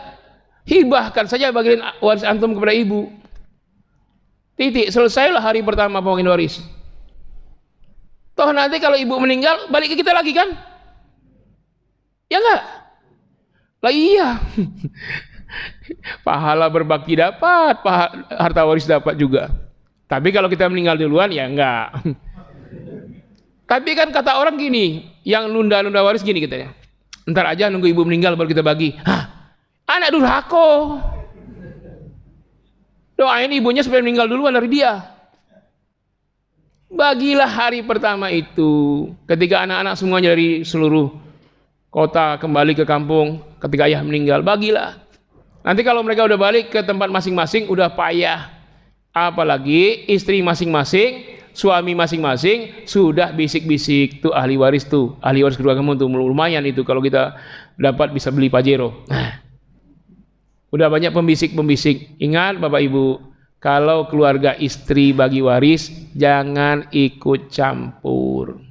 hibahkan saja bagian waris antum kepada ibu. Titik, selesailah hari pertama pembagian waris. Toh nanti kalau ibu meninggal, balik ke kita lagi kan? Ya enggak? Lah iya. Pahala berbakti dapat, harta waris dapat juga. Tapi kalau kita meninggal duluan, ya enggak. Tapi kan kata orang gini, yang nunda-nunda waris gini katanya. Ntar aja nunggu ibu meninggal baru kita bagi. Hah? Anak durhaka. Doain ibunya supaya meninggal duluan dari dia. Bagilah hari pertama itu. Ketika anak-anak semuanya dari seluruh kota kembali ke kampung, ketika ayah meninggal, bagilah. Nanti kalau mereka udah balik ke tempat masing-masing, udah payah. Apalagi istri masing-masing, suami masing-masing sudah bisik-bisik, tuh ahli waris kedua kamu tuh lumayan itu kalau kita dapat bisa beli Pajero. Nah, udah banyak pembisik-pembisik. Ingat Bapak Ibu, kalau keluarga istri bagi waris jangan ikut campur.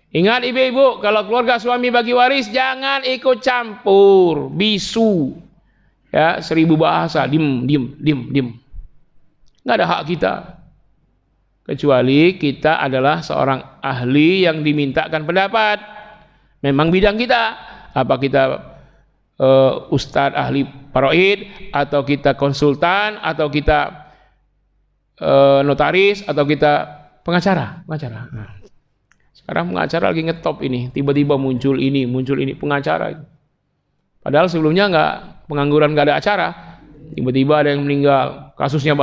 Ingat ibu-ibu, kalau keluarga suami bagi waris jangan ikut campur, bisu. Ya, 1000 bahasa, dim. Nggak ada hak kita. Kecuali kita adalah seorang ahli yang dimintakan pendapat. Memang bidang kita. Apa kita ustadz ahli faraid, atau kita konsultan, atau kita notaris, atau kita pengacara. Nah, sekarang pengacara lagi ngetop ini. Tiba-tiba muncul ini, pengacara. Padahal sebelumnya pengangguran nggak ada acara. Tiba-tiba ada yang meninggal. Kasusnya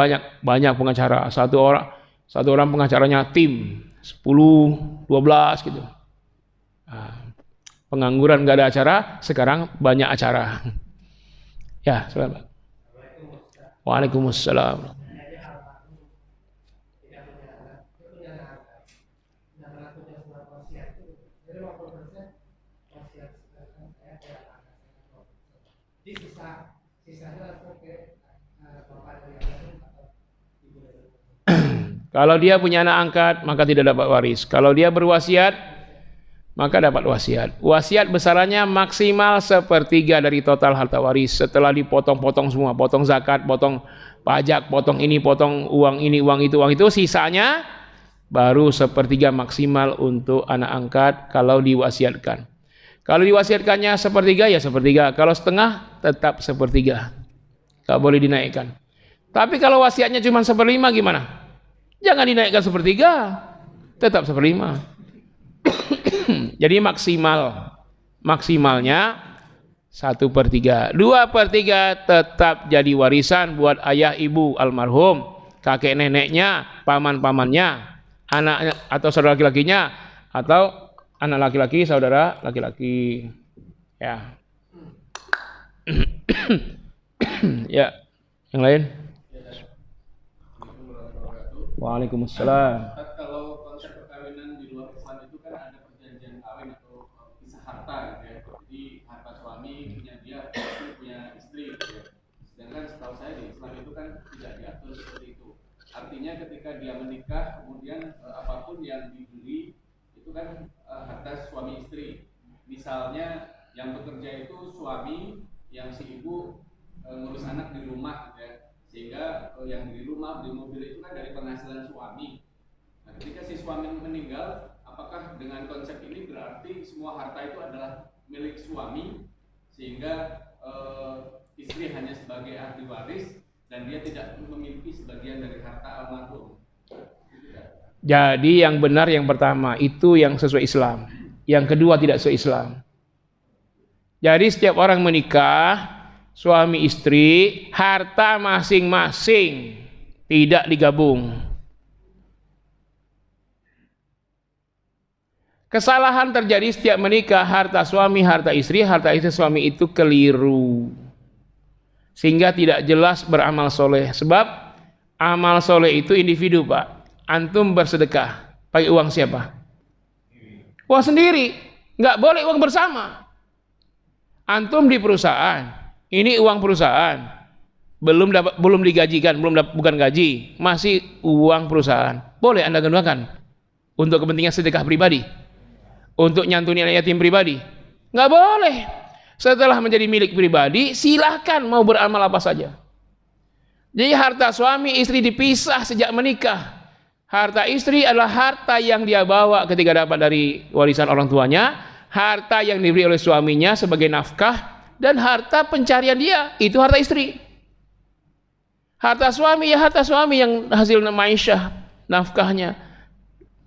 banyak pengacara. Satu orang pengacaranya tim 10, 12 gitu. Nah, Pengangguran nggak ada acara, sekarang banyak acara. Ya, selamat. Waalaikumsalam. Kalau dia punya anak angkat, maka tidak dapat waris. Kalau dia berwasiat, maka dapat wasiat. Wasiat besarannya maksimal 1/3 dari total harta waris. Setelah dipotong-potong semua, potong zakat, potong pajak, potong ini, potong uang ini, uang itu, sisanya baru 1/3 maksimal untuk anak angkat kalau diwasiatkan. Kalau diwasiatkannya 1/3 ya 1/3. Kalau setengah tetap 1/3. Tak boleh dinaikkan. Tapi kalau wasiatnya cuma 1/5 gimana? Jangan dinaikkan 1/3, tetap 1/5. Jadi maksimalnya 1/3. 2/3 tetap jadi warisan buat ayah ibu almarhum, kakek neneknya, paman-pamannya, anak atau saudara laki-lakinya, atau anak laki-laki, saudara laki-laki. Ya. Ya, yang lain? Waalaikumsalam. Kalau konsep perkawinan di luar Islam itu kan ada perjanjian kawin atau pisah harta gitu ya. Jadi harta suami punya dia, punya istri gitu ya. Sedangkan setahu saya di Islam itu kan tidak diatur seperti itu. Artinya ketika dia menikah kemudian apapun yang dibeli itu kan harta suami istri. Misalnya yang bekerja itu suami, yang si ibu ngurus anak di rumah gitu ya. Sehingga yang di rumah, di mobil itu kan dari penghasilan suami. Nah, ketika si suami meninggal, apakah dengan konsep ini berarti semua harta itu adalah milik suami, sehingga istri hanya sebagai ahli waris dan dia tidak memiliki sebagian dari harta almarhum? Jadi yang benar yang pertama itu yang sesuai Islam. Yang kedua tidak sesuai Islam. Jadi setiap orang menikah, suami istri, harta masing-masing, tidak digabung. Kesalahan terjadi setiap menikah, harta suami suami itu keliru. Sehingga tidak jelas beramal soleh. Sebab amal soleh itu individu, Pak. Antum bersedekah, pakai uang siapa? Uang sendiri. Nggak boleh uang bersama. Antum di perusahaan. Ini uang perusahaan, belum digajikan, bukan gaji, masih uang perusahaan. Boleh Anda gunakan untuk kepentingan sedekah pribadi, untuk nyantuni anak yatim pribadi? Nggak boleh. Setelah menjadi milik pribadi, silahkan mau beramal apa saja. Jadi harta suami istri dipisah sejak menikah. Harta istri adalah harta yang dia bawa ketika dapat dari warisan orang tuanya, harta yang diberi oleh suaminya sebagai nafkah, dan harta pencarian dia, itu harta istri. Harta suami ya harta suami yang hasil maisyah, nafkahnya,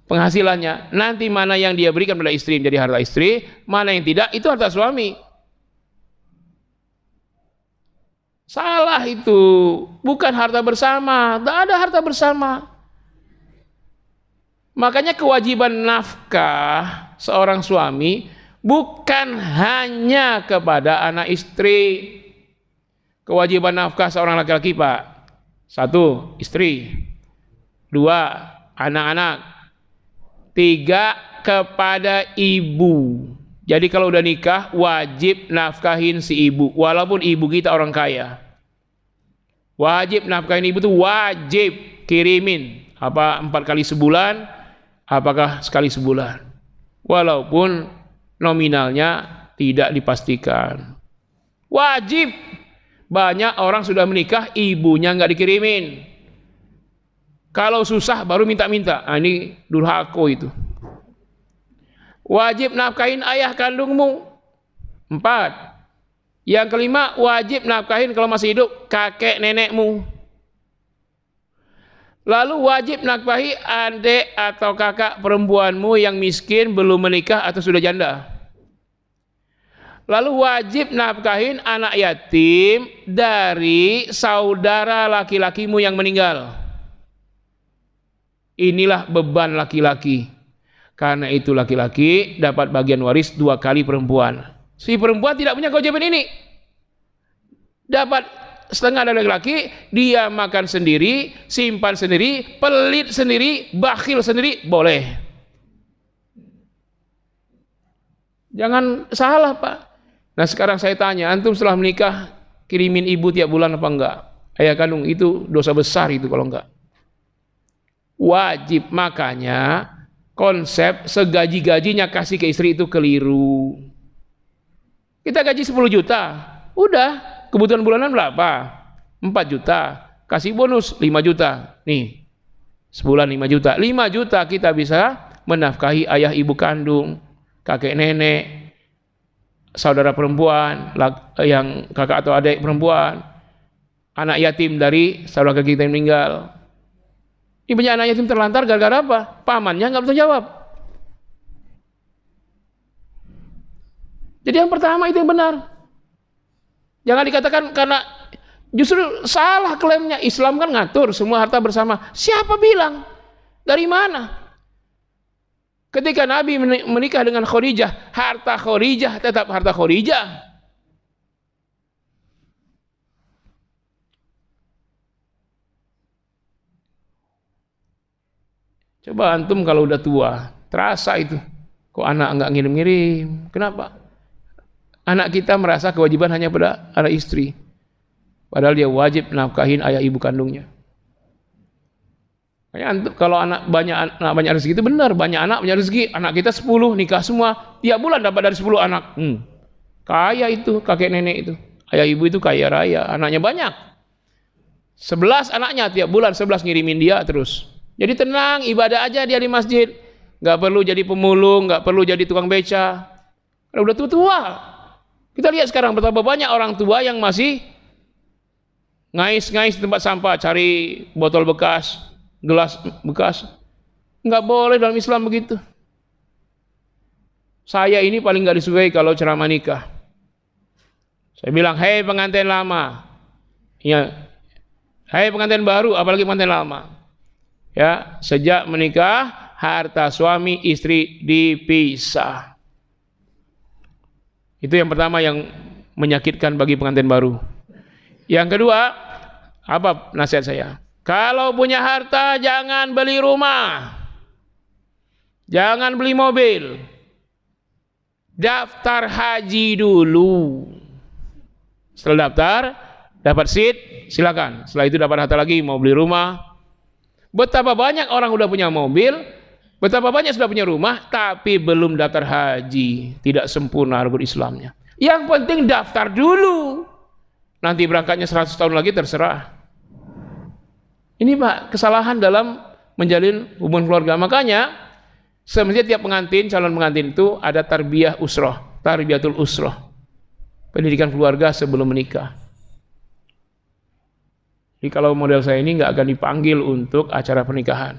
penghasilannya. Nanti mana yang dia berikan pada istri menjadi harta istri, mana yang tidak, itu harta suami. Salah itu, bukan harta bersama, tidak ada harta bersama. Makanya kewajiban nafkah seorang suami bukan hanya kepada anak istri. Kewajiban nafkah seorang laki-laki, Pak. 1, istri. 2, anak-anak. 3, kepada ibu. Jadi kalau udah nikah, wajib nafkahin si ibu. Walaupun ibu kita orang kaya. Wajib nafkahin ibu itu wajib. Kirimin. Apa 4 kali sebulan? Apakah sekali sebulan? Walaupun nominalnya tidak dipastikan. Wajib. Banyak orang sudah menikah, ibunya nggak dikirimin. Kalau susah baru minta-minta. Nah, ini durhaka itu. Wajib nafkahin ayah kandungmu. 4. Yang kelima, wajib nafkahin kalau masih hidup kakek nenekmu. Lalu wajib nafkahi adik atau kakak perempuanmu yang miskin, belum menikah atau sudah janda. Lalu wajib nafkahin anak yatim dari saudara laki-lakimu yang meninggal. Inilah beban laki-laki. Karena itu laki-laki dapat bagian waris 2 kali perempuan. Si perempuan tidak punya kewajiban ini. Dapat setengah dari laki-laki, dia makan sendiri, simpan sendiri, pelit sendiri, bakhil sendiri, boleh. Jangan salah, Pak. Nah, sekarang saya tanya, antum setelah menikah kirimin ibu tiap bulan apa enggak? Ayah kandung, itu dosa besar itu kalau enggak. Wajib, makanya konsep segaji-gajinya kasih ke istri itu keliru. Kita gaji 10 juta, udah, kebutuhan bulanan berapa? 4 juta, kasih bonus 5 juta. Nih, sebulan 5 juta. 5 juta kita bisa menafkahi ayah ibu kandung, kakek nenek, saudara perempuan, yang kakak atau adik perempuan, anak yatim dari saudara kita yang meninggal. Ini banyak anak yatim terlantar gara-gara apa? Pamannya nggak bertanggung jawab. Jadi yang pertama itu yang benar. Jangan dikatakan karena justru salah klaimnya. Islam kan ngatur semua harta bersama. Siapa bilang? Dari mana? Ketika Nabi menikah dengan Khadijah, harta Khadijah tetap harta Khadijah. Coba antum kalau udah tua, terasa itu. Kok anak enggak ngirim-ngirim? Kenapa? Anak kita merasa kewajiban hanya pada anak istri. Padahal dia wajib nafkahin ayah ibu kandungnya. Kalau anak banyak rezeki itu benar, banyak anak banyak rezeki. Anak kita 10 nikah semua, tiap bulan dapat dari 10 anak. Kaya itu kakek nenek itu. Ayah ibu itu kaya raya, anaknya banyak. 11 anaknya tiap bulan 11 ngirimin dia terus. Jadi tenang, ibadah aja dia di masjid. Nggak perlu jadi pemulung, nggak perlu jadi tukang beca. Kalau udah tua. Kita lihat sekarang betapa banyak orang tua yang masih ngais-ngais tempat sampah, cari botol bekas, gelas bekas. Nggak boleh dalam Islam begitu. Saya ini paling nggak disukai kalau ceramah nikah. Saya bilang, hei pengantin lama, ya, hei pengantin baru, apalagi pengantin lama. Ya, sejak menikah harta suami istri dipisah. Itu yang pertama yang menyakitkan bagi pengantin baru. Yang kedua, apa nasihat saya? Kalau punya harta jangan beli rumah, jangan beli mobil, daftar haji dulu. Setelah daftar, dapat seat, silakan. Setelah itu dapat harta lagi, mau beli rumah. Betapa banyak orang udah punya mobil, betapa banyak sudah punya rumah, tapi belum daftar haji. Tidak sempurna rukun Islamnya. Yang penting daftar dulu. Nanti berangkatnya 100 tahun lagi terserah. Ini Pak, kesalahan dalam menjalin hubungan keluarga. Makanya semestinya tiap pengantin, calon pengantin itu ada tarbiyah usroh, tarbiyatul usroh, pendidikan keluarga sebelum menikah. Jadi kalau model saya ini nggak akan dipanggil untuk acara pernikahan.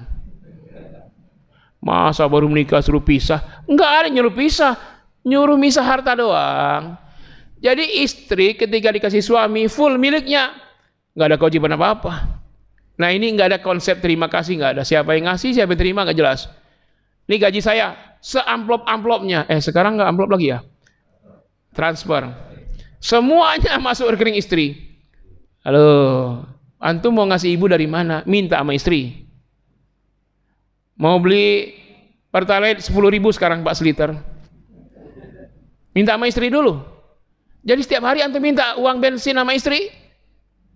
Masa baru menikah suruh pisah? Nggak ada nyuruh pisah, nyuruh misah harta doang. Jadi istri ketika dikasih suami full miliknya, nggak ada kewajiban apa-apa. Nah ini nggak ada konsep terima kasih, nggak ada. Siapa yang ngasih, siapa yang terima nggak jelas. Ini gaji saya, seamplop-amplopnya. Sekarang nggak amplop lagi ya? Transfer. Semuanya masuk rekening istri. Halo, antum mau ngasih ibu dari mana? Minta sama istri. Mau beli Pertalite 10.000 sekarang 4 liter. Minta sama istri dulu. Jadi setiap hari antum minta uang bensin sama istri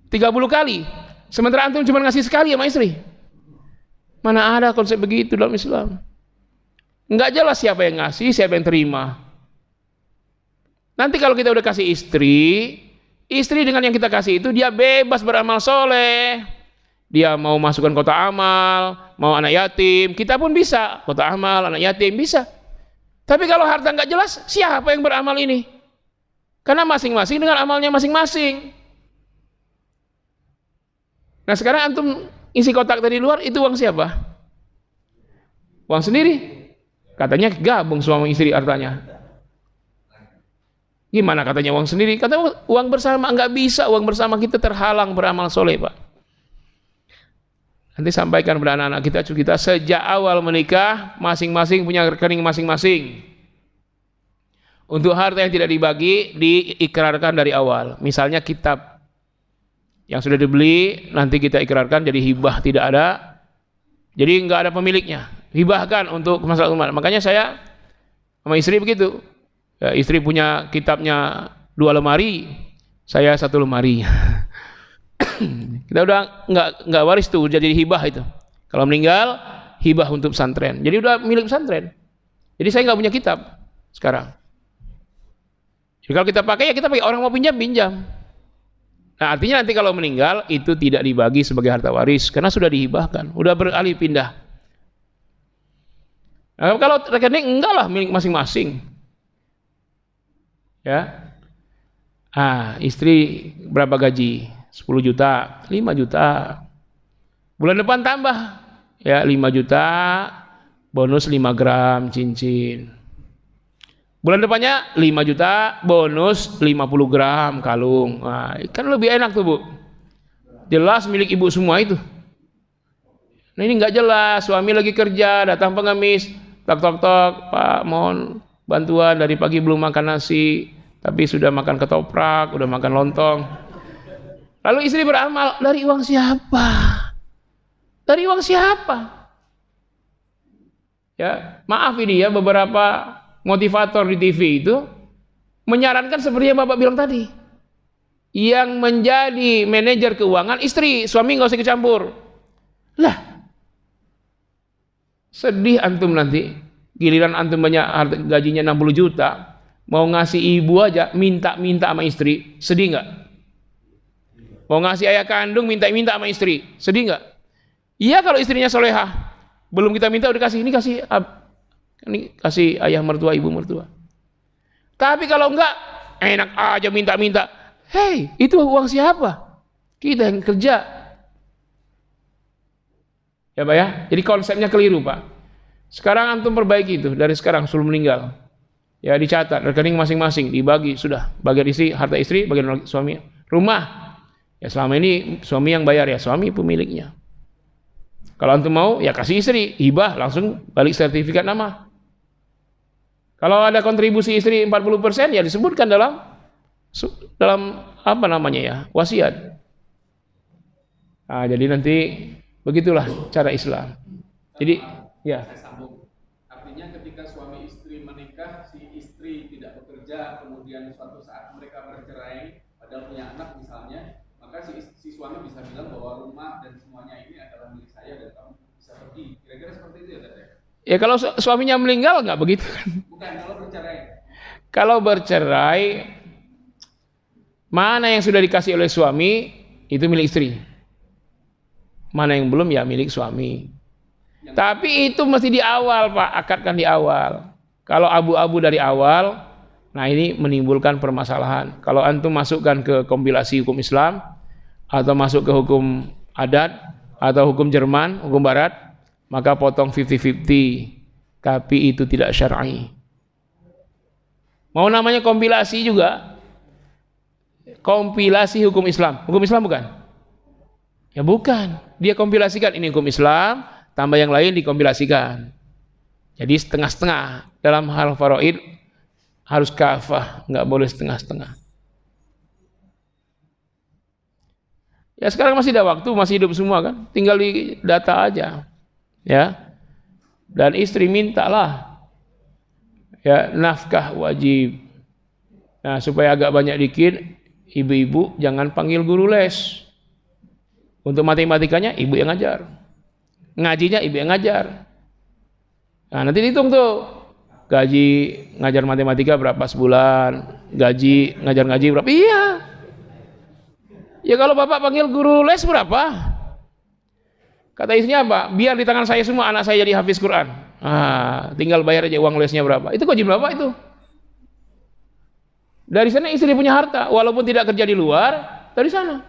30 kali. Sementara antum cuma ngasih sekali sama istri. Mana ada konsep begitu dalam Islam? Enggak jelas siapa yang ngasih, siapa yang terima. Nanti kalau kita udah kasih istri dengan yang kita kasih itu dia bebas beramal soleh. Dia mau masukkan kotak amal, mau anak yatim, kita pun bisa. Kotak amal, anak yatim bisa. Tapi kalau harta nggak jelas, siapa yang beramal ini? Karena masing-masing dengan amalnya masing-masing. Nah sekarang antum isi kotak tadi luar, itu uang siapa? Uang sendiri. Katanya gabung suami istri hartanya. Gimana katanya uang sendiri? Kata uang bersama, nggak bisa. Uang bersama kita terhalang beramal soleh Pak. Nanti sampaikan kepada anak-anak kita, cucu kita, sejak awal menikah masing-masing punya rekening masing-masing. Untuk harta yang tidak dibagi diikrarkan dari awal. Misalnya kitab yang sudah dibeli nanti kita ikrarkan jadi hibah, tidak ada. Jadi enggak ada pemiliknya. Hibahkan untuk masalah umat. Makanya saya sama istri begitu. Ya, istri punya kitabnya 2 lemari, saya 1 lemari. Kita udah enggak waris tuh, jadi hibah itu. Kalau meninggal hibah untuk pesantren. Jadi udah milik pesantren. Jadi saya enggak punya kitab sekarang. Jadi kalau kita pakai ya kita pakai, orang mau pinjam. Nah, artinya nanti kalau meninggal itu tidak dibagi sebagai harta waris karena sudah dihibahkan, udah beralih pindah. Nah, kalau rekening enggak lah, milik masing-masing. Ya. Istri berapa gaji? 10 juta, 5 juta. Bulan depan tambah. Ya, 5 juta bonus 5 gram cincin. Bulan depannya 5 juta bonus 50 gram kalung. Nah, kan lebih enak tuh, Bu. Jelas milik ibu semua itu. Nah, ini enggak jelas, suami lagi kerja, datang pengemis, tok, Pak, mohon bantuan, dari pagi belum makan nasi, tapi sudah makan ketoprak, udah makan lontong. Lalu istri beramal, dari uang siapa? Dari uang siapa? Ya, maaf ini ya, beberapa motivator di TV itu menyarankan seperti yang Bapak bilang tadi. Yang menjadi manajer keuangan istri, suami nggak usah ikut campur. Lah, sedih antum nanti. Giliran antum banyak gajinya 60 juta, mau ngasih ibu aja minta-minta sama istri, sedih nggak? Mau ngasih ayah kandung minta-minta sama istri, sedih nggak? Iya kalau istrinya solehah, belum kita minta udah kasih, ini kasih ayah mertua, ibu mertua. Tapi kalau enggak, enak aja minta-minta. Hei, itu uang siapa? Kita yang kerja. Ya Pak ya, jadi konsepnya keliru Pak. Sekarang antum perbaiki itu, dari sekarang sebelum meninggal. Ya dicatat, rekening masing-masing, dibagi, sudah. Bagian istri, harta istri, bagian suami. Rumah, ya selama ini suami yang bayar, ya suami pemiliknya. Kalau antum mau, ya kasih istri, hibah, langsung balik sertifikat nama. Kalau ada kontribusi istri 40%, ya disebutkan dalam apa namanya ya, wasiat. Nah, jadi nanti begitulah cara Islam. Jadi, ya. Saya sambung. Artinya ketika suami istri menikah, si istri tidak bekerja, kemudian suatu saat mereka bercerai, padahal punya anak misalnya, maka si suami bisa bilang bahwa rumah dan semuanya ini adalah milik saya dan kamu bisa pergi. Kira-kira seperti itu ya, Dad? Ya kalau suaminya meninggal nggak begitu. Bukan, kalau bercerai. Kalau bercerai, mana yang sudah dikasih oleh suami itu milik istri. Mana yang belum ya milik suami. Tapi itu mesti di awal Pak, akadkan di awal. Kalau abu-abu dari awal, nah ini menimbulkan permasalahan. Kalau antum masukkan ke kompilasi hukum Islam atau masuk ke hukum adat atau hukum Jerman, hukum Barat, maka potong 50-50, tapi itu tidak syar'i. Mau namanya kompilasi juga, kompilasi hukum Islam. Hukum Islam bukan? Ya bukan. Dia kompilasikan, ini hukum Islam, tambah yang lain dikompilasikan. Jadi setengah-setengah. Dalam hal faraid harus kafah, nggak boleh setengah-setengah. Ya sekarang masih ada waktu, masih hidup semua kan, tinggal di data aja. Ya, dan istri mintalah ya nafkah wajib. Nah supaya agak banyak dikit, ibu-ibu jangan panggil guru les. Untuk matematikanya ibu yang ngajar, ngajinya ibu yang ngajar. Nah nanti dihitung tuh gaji ngajar matematika berapa sebulan, gaji ngajar ngaji berapa. Iya ya, kalau bapak panggil guru les berapa? Kata istrinya apa? Biar di tangan saya semua anak saya jadi hafiz Quran. Tinggal bayar aja uang lesnya berapa. Itu gaji berapa itu? Dari sana istri punya harta, walaupun tidak kerja di luar, dari sana.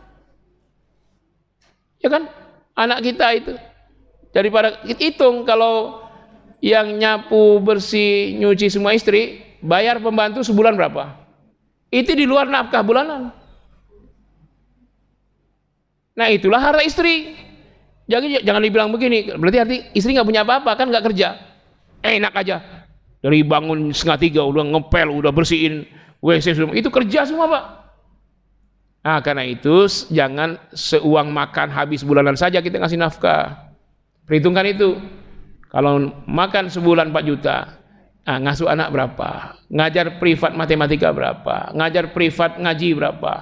Ya kan? Anak kita itu. Daripada hitung kalau yang nyapu, bersih, nyuci semua istri, bayar pembantu sebulan berapa? Itu di luar nafkah bulanan. Nah itulah harta istri. Jangan dibilang begini, berarti arti istri nggak punya apa-apa, kan nggak kerja. Enak aja. Dari bangun 2:30 udah ngepel, udah bersihin WC semua. Itu kerja semua, Pak. Nah, karena itu jangan seuang makan habis bulanan saja kita ngasih nafkah. Perhitungkan itu. Kalau makan sebulan 4 juta, ngasuh anak berapa? Ngajar privat matematika berapa? Ngajar privat ngaji berapa?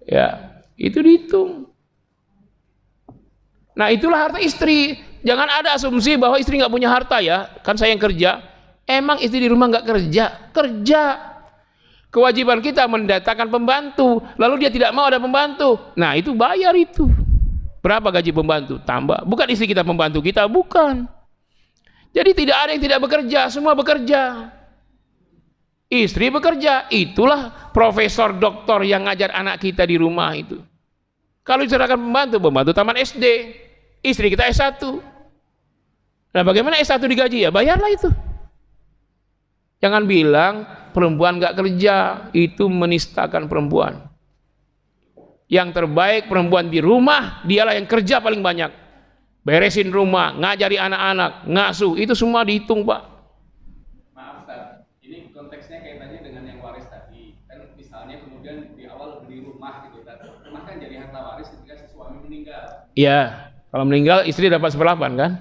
Ya, itu dihitung. Nah, itulah harta istri. Jangan ada asumsi bahwa istri nggak punya harta ya. Kan saya yang kerja. Emang istri di rumah nggak kerja? Kerja. Kewajiban kita mendatangkan pembantu. Lalu dia tidak mau ada pembantu. Nah, itu bayar itu. Berapa gaji pembantu? Tambah. Bukan istri kita pembantu kita, bukan. Jadi tidak ada yang tidak bekerja, semua bekerja. Istri bekerja. Itulah profesor doktor yang ngajar anak kita di rumah itu. Kalau diserahkan pembantu taman SD, istri kita S1. Nah, bagaimana S1 digaji? Ya bayarlah itu. Jangan bilang perempuan nggak kerja, itu menistakan perempuan. Yang terbaik perempuan di rumah, dialah yang kerja paling banyak. Beresin rumah, ngajari anak-anak, ngasuh, itu semua dihitung, Pak. Maaf, Ustaz. Ini konteksnya kaitannya dengan yang waris tadi. Kan misalnya kemudian di awal beli rumah gitu, rumah kan jadi harta waris ketika si suami meninggal. Iya, kalau meninggal istri dapat 1/8 kan?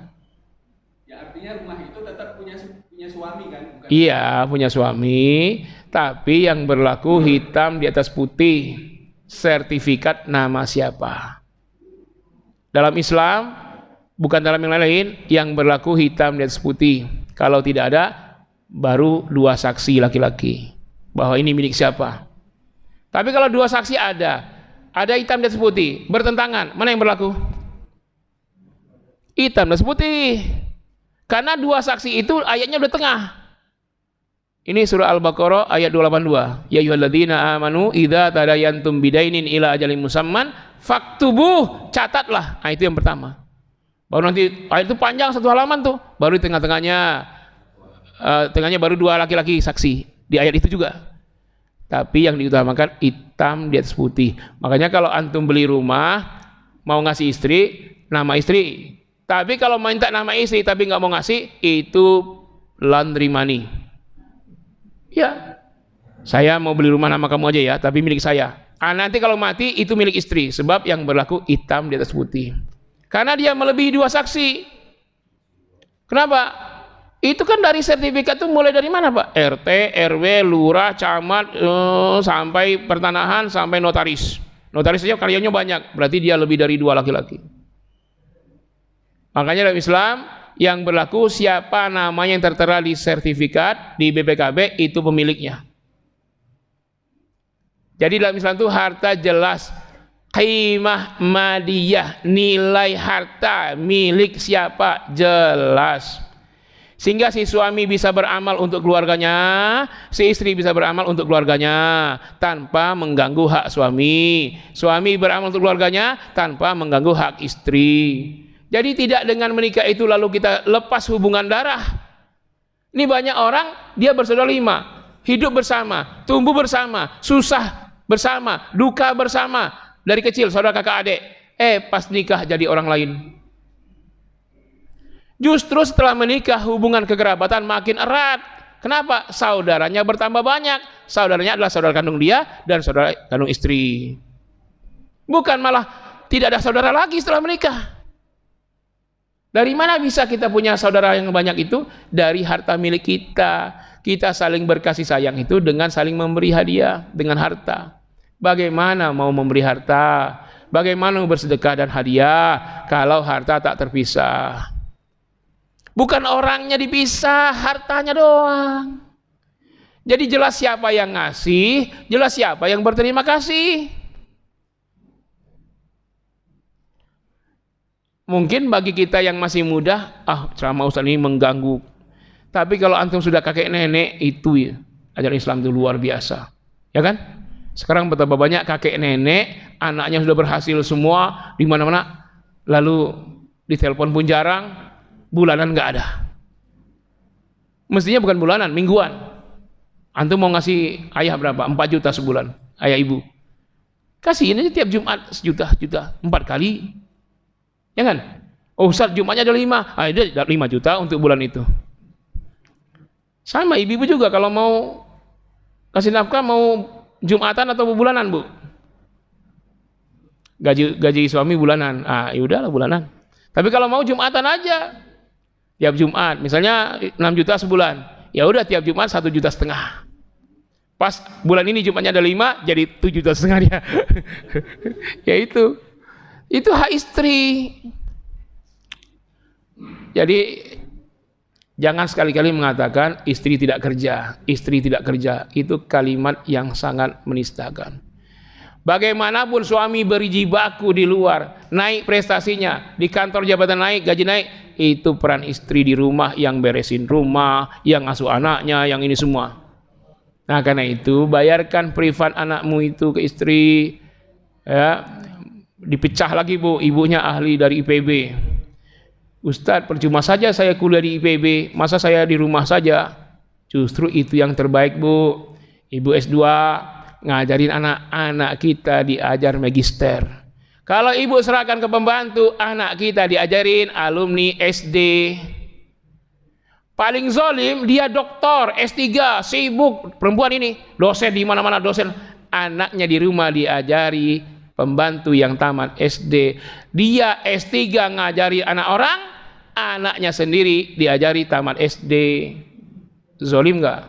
Ya artinya rumah itu tetap punya suami kan? Bukan? Iya, punya suami, tapi yang berlaku hitam di atas putih, sertifikat nama siapa. Dalam Islam, bukan dalam yang lain, yang berlaku hitam di atas putih. Kalau tidak ada, baru 2 saksi laki-laki bahwa ini milik siapa. Tapi kalau 2 saksi ada hitam di atas putih, bertentangan, mana yang berlaku? Hitam di atas putih. Karena 2 saksi itu ayatnya udah tengah. Ini surah Al-Baqarah ayat 282. Ya ayyuhalladzina amanu idza tadayantum bidainin ila ajalin musamman faktubuh, catatlah. Nah, itu yang pertama. Baru nanti ayat itu panjang 1 halaman tuh. Baru di tengahnya baru 2 laki-laki saksi. Di ayat itu juga. Tapi yang diutamakan hitam di atas putih. Makanya kalau antum beli rumah, mau ngasih istri, nama istri. Tapi kalau minta nama istri tapi nggak mau ngasih, itu laundry money. Ya, saya mau beli rumah nama kamu aja ya, tapi milik saya. Nanti kalau mati itu milik istri, sebab yang berlaku hitam di atas putih. Karena dia melebihi 2 saksi. Kenapa? Itu kan dari sertifikat itu mulai dari mana, Pak? RT, RW, lurah, camat, sampai pertanahan, sampai notaris. Notaris saja karyanya banyak, berarti dia lebih dari 2 laki-laki. Makanya dalam Islam yang berlaku siapa namanya yang tertera di sertifikat di BPKB itu pemiliknya. Jadi dalam Islam itu harta jelas, qimah madiyah, nilai harta milik siapa jelas. Sehingga si suami bisa beramal untuk keluarganya, si istri bisa beramal untuk keluarganya tanpa mengganggu hak suami. Suami beramal untuk keluarganya tanpa mengganggu hak istri. Jadi tidak dengan menikah itu lalu kita lepas hubungan darah. Ini banyak orang dia bersaudara 5, hidup bersama, tumbuh bersama, susah bersama, duka bersama dari kecil saudara kakak adik. Pas nikah jadi orang lain. Justru setelah menikah hubungan kekerabatan makin erat. Kenapa? Saudaranya bertambah banyak. Saudaranya adalah saudara kandung dia dan saudara kandung istri. Bukan malah tidak ada saudara lagi setelah menikah. Dari mana bisa kita punya saudara yang banyak itu? Dari harta milik kita. Kita saling berkasih sayang itu dengan saling memberi hadiah dengan harta. Bagaimana mau memberi harta? Bagaimana bersedekah dan hadiah kalau harta tak terpisah? Bukan orangnya dipisah, hartanya doang. Jadi jelas siapa yang ngasih, jelas siapa yang berterima kasih. Mungkin bagi kita yang masih muda, ceramah Ustaz ini mengganggu. Tapi kalau antum sudah kakek nenek, itu ya, ajaran Islam itu luar biasa. Ya kan? Sekarang betapa banyak kakek nenek, anaknya sudah berhasil semua, di mana-mana. Lalu ditelepon pun jarang, bulanan nggak ada. Mestinya bukan bulanan, mingguan. Antum mau ngasih ayah berapa? 4 juta sebulan, ayah ibu. Kasihin aja tiap Jumat 1 juta, 4 kali. Ya kan? Oh Ustaz, Jumatnya ada 5. Ah, dia 5 juta untuk bulan itu. Sama ibu-ibu juga kalau mau kasih nafkah mau Jumatan atau bulanan, Bu? Gaji suami bulanan. Ah, ya udahlah bulanan. Tapi kalau mau Jumatan aja. Tiap Jumat, misalnya 6 juta sebulan. Ya udah tiap Jumat 1,5 juta. Pas bulan ini Jumatnya ada 5, jadi 7,5 juta dia. Ya itu hak istri. Jadi jangan sekali-kali mengatakan istri tidak kerja. Itu kalimat yang sangat menistakan. Bagaimanapun suami berjibaku di luar, naik prestasinya, di kantor jabatan naik, gaji naik, itu peran istri di rumah yang beresin rumah, yang ngasuh anaknya, yang ini semua. Nah karena itu bayarkan privat anakmu itu ke istri, ya. Dipecah lagi, Bu, ibunya ahli dari IPB. Ustadz, percuma saja saya kuliah di IPB, masa saya di rumah saja? Justru itu yang terbaik, Bu. Ibu S2 ngajarin anak-anak kita diajar magister. Kalau ibu serahkan ke pembantu, anak kita diajarin alumni SD. Paling zolim dia doktor S3, sibuk perempuan ini, dosen di mana-mana dosen. Anaknya di rumah diajari pembantu yang tamat SD. Dia S3 ngajari anak orang, anaknya sendiri diajari tamat SD. Zolim nggak?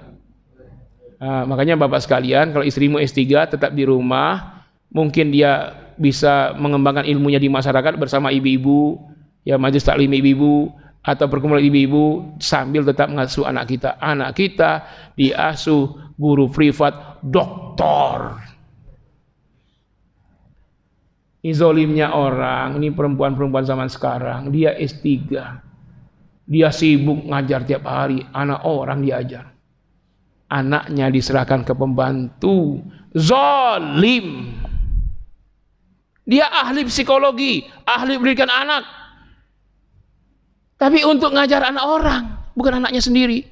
Nah, makanya Bapak sekalian, kalau istrimu S3 tetap di rumah, mungkin dia bisa mengembangkan ilmunya di masyarakat bersama ibu-ibu, ya majelis taklim ibu-ibu atau perkumpulan ibu-ibu, sambil tetap mengasuh anak kita. Anak kita diasuh guru privat doktor. Ini zolimnya orang, ini perempuan-perempuan zaman sekarang, dia S3, dia sibuk ngajar tiap hari, anak orang diajar. Anaknya diserahkan ke pembantu, zalim. Dia ahli psikologi, ahli pendidikan anak. Tapi untuk ngajar anak orang, bukan anaknya sendiri.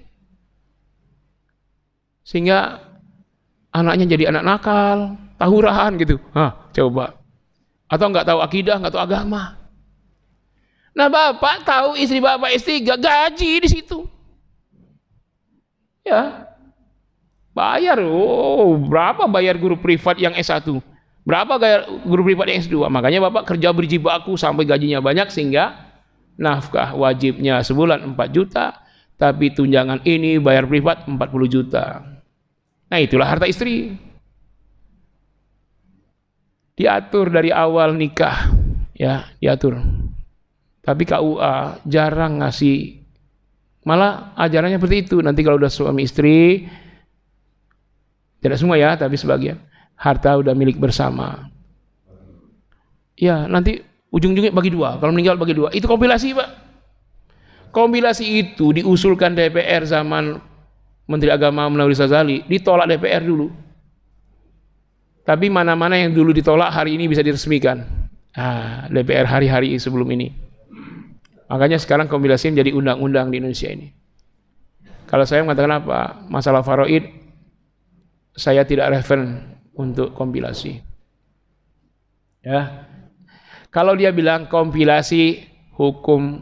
Sehingga anaknya jadi anak nakal, tahurahan gitu. Coba. Atau nggak tahu akidah, nggak tahu agama. Nah, Bapak tahu istri Bapak S3 gaji di situ. Ya. Bayar, berapa bayar guru privat yang S1? Berapa bayar guru privat yang S2? Makanya Bapak kerja berjibaku sampai gajinya banyak sehingga nafkah wajibnya sebulan 4 juta, tapi tunjangan ini bayar privat 40 juta. Nah, itulah harta istri. Diatur dari awal nikah, ya, diatur. Tapi KUA jarang ngasih, malah ajarannya seperti itu. Nanti kalau udah suami istri, tidak semua ya, tapi sebagian, harta udah milik bersama. Ya, nanti ujung-ujungnya bagi 2. Kalau meninggal bagi 2. Itu kompilasi, Pak. Kompilasi itu diusulkan DPR zaman Menteri Agama Munawir Sazali, ditolak DPR dulu. Tapi mana-mana yang dulu ditolak hari ini bisa diresmikan. DPR hari-hari sebelum ini. Makanya sekarang kompilasi menjadi undang-undang di Indonesia ini. Kalau saya mengatakan apa? Masalah faraid, saya tidak referen untuk kompilasi. Ya. Kalau dia bilang kompilasi hukum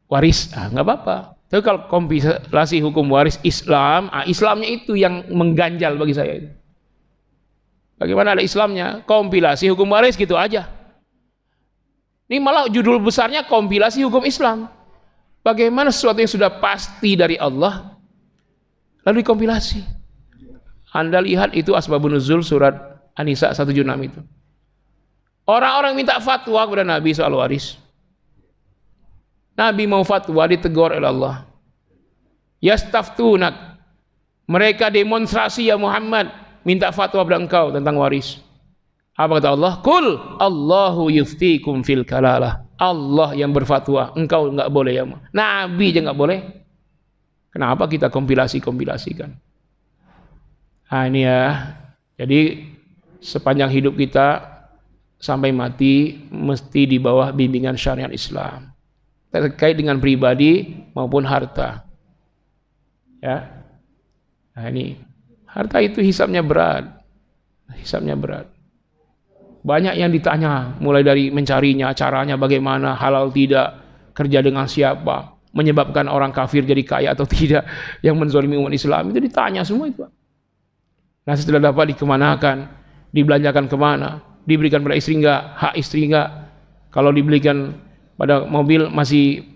waris, nggak apa-apa. Tapi kalau kompilasi hukum waris Islam, Islamnya itu yang mengganjal bagi saya. Bagaimana ada Islamnya? Kompilasi hukum waris gitu aja. Ini malah judul besarnya kompilasi hukum Islam. Bagaimana sesuatu yang sudah pasti dari Allah lalu dikompilasi? Anda lihat itu asbabun nuzul surat An-Nisa 176 itu. Orang-orang minta fatwa kepada Nabi soal waris. Nabi mau fatwa, ditegur oleh Allah. Yastaftunak. Mereka demonstrasi ya Muhammad, minta fatwa kepada engkau tentang waris. Apa kata Allah? Qul Allahu yuftikum fil kalalah. Allah yang berfatwa, engkau enggak boleh ya. Nabi aja enggak boleh. Kenapa kita kompilasikan? Nah ini ya, jadi sepanjang hidup kita sampai mati mesti di bawah bimbingan syariat Islam terkait dengan pribadi maupun harta. Ya, nah ini harta itu hisabnya berat, Banyak yang ditanya, mulai dari mencarinya, caranya bagaimana, halal tidak, kerja dengan siapa, menyebabkan orang kafir jadi kaya atau tidak, yang menzalimi umat Islam, itu ditanya semua itu. Nah setelah dapat dikemanakan, dibelanjakan kemana, diberikan pada istri enggak, hak istri enggak, kalau dibelikan pada mobil masih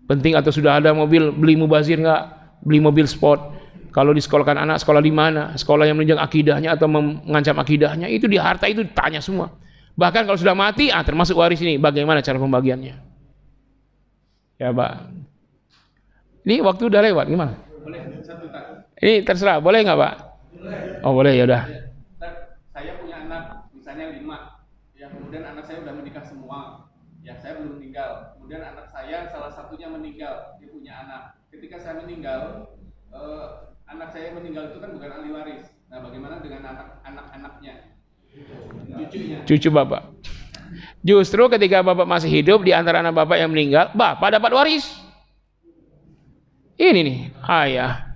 penting atau sudah ada mobil, beli mubazir enggak, beli mobil sport. Kalau disekolahkan anak, sekolah di mana? Sekolah yang menunjang akidahnya atau mengancam akidahnya, itu di harta itu ditanya semua. Bahkan kalau sudah mati, termasuk waris ini, bagaimana cara pembagiannya? Ya Pak. Ini waktu udah lewat, gimana? Boleh satu tak? Ini terserah, boleh nggak Pak? Oh boleh, ya udah. Saya punya anak, misalnya 5, ya kemudian anak saya udah menikah semua, ya saya belum meninggal. Kemudian anak saya salah satunya meninggal, dia punya anak. Ketika saya meninggal, anak saya meninggal itu kan bukan ahli waris. Nah, bagaimana dengan anak-anaknya? Cucunya. Cucu Bapak. Justru ketika Bapak masih hidup, di antara anak Bapak yang meninggal, Bapak dapat waris. Ini nih, ayah.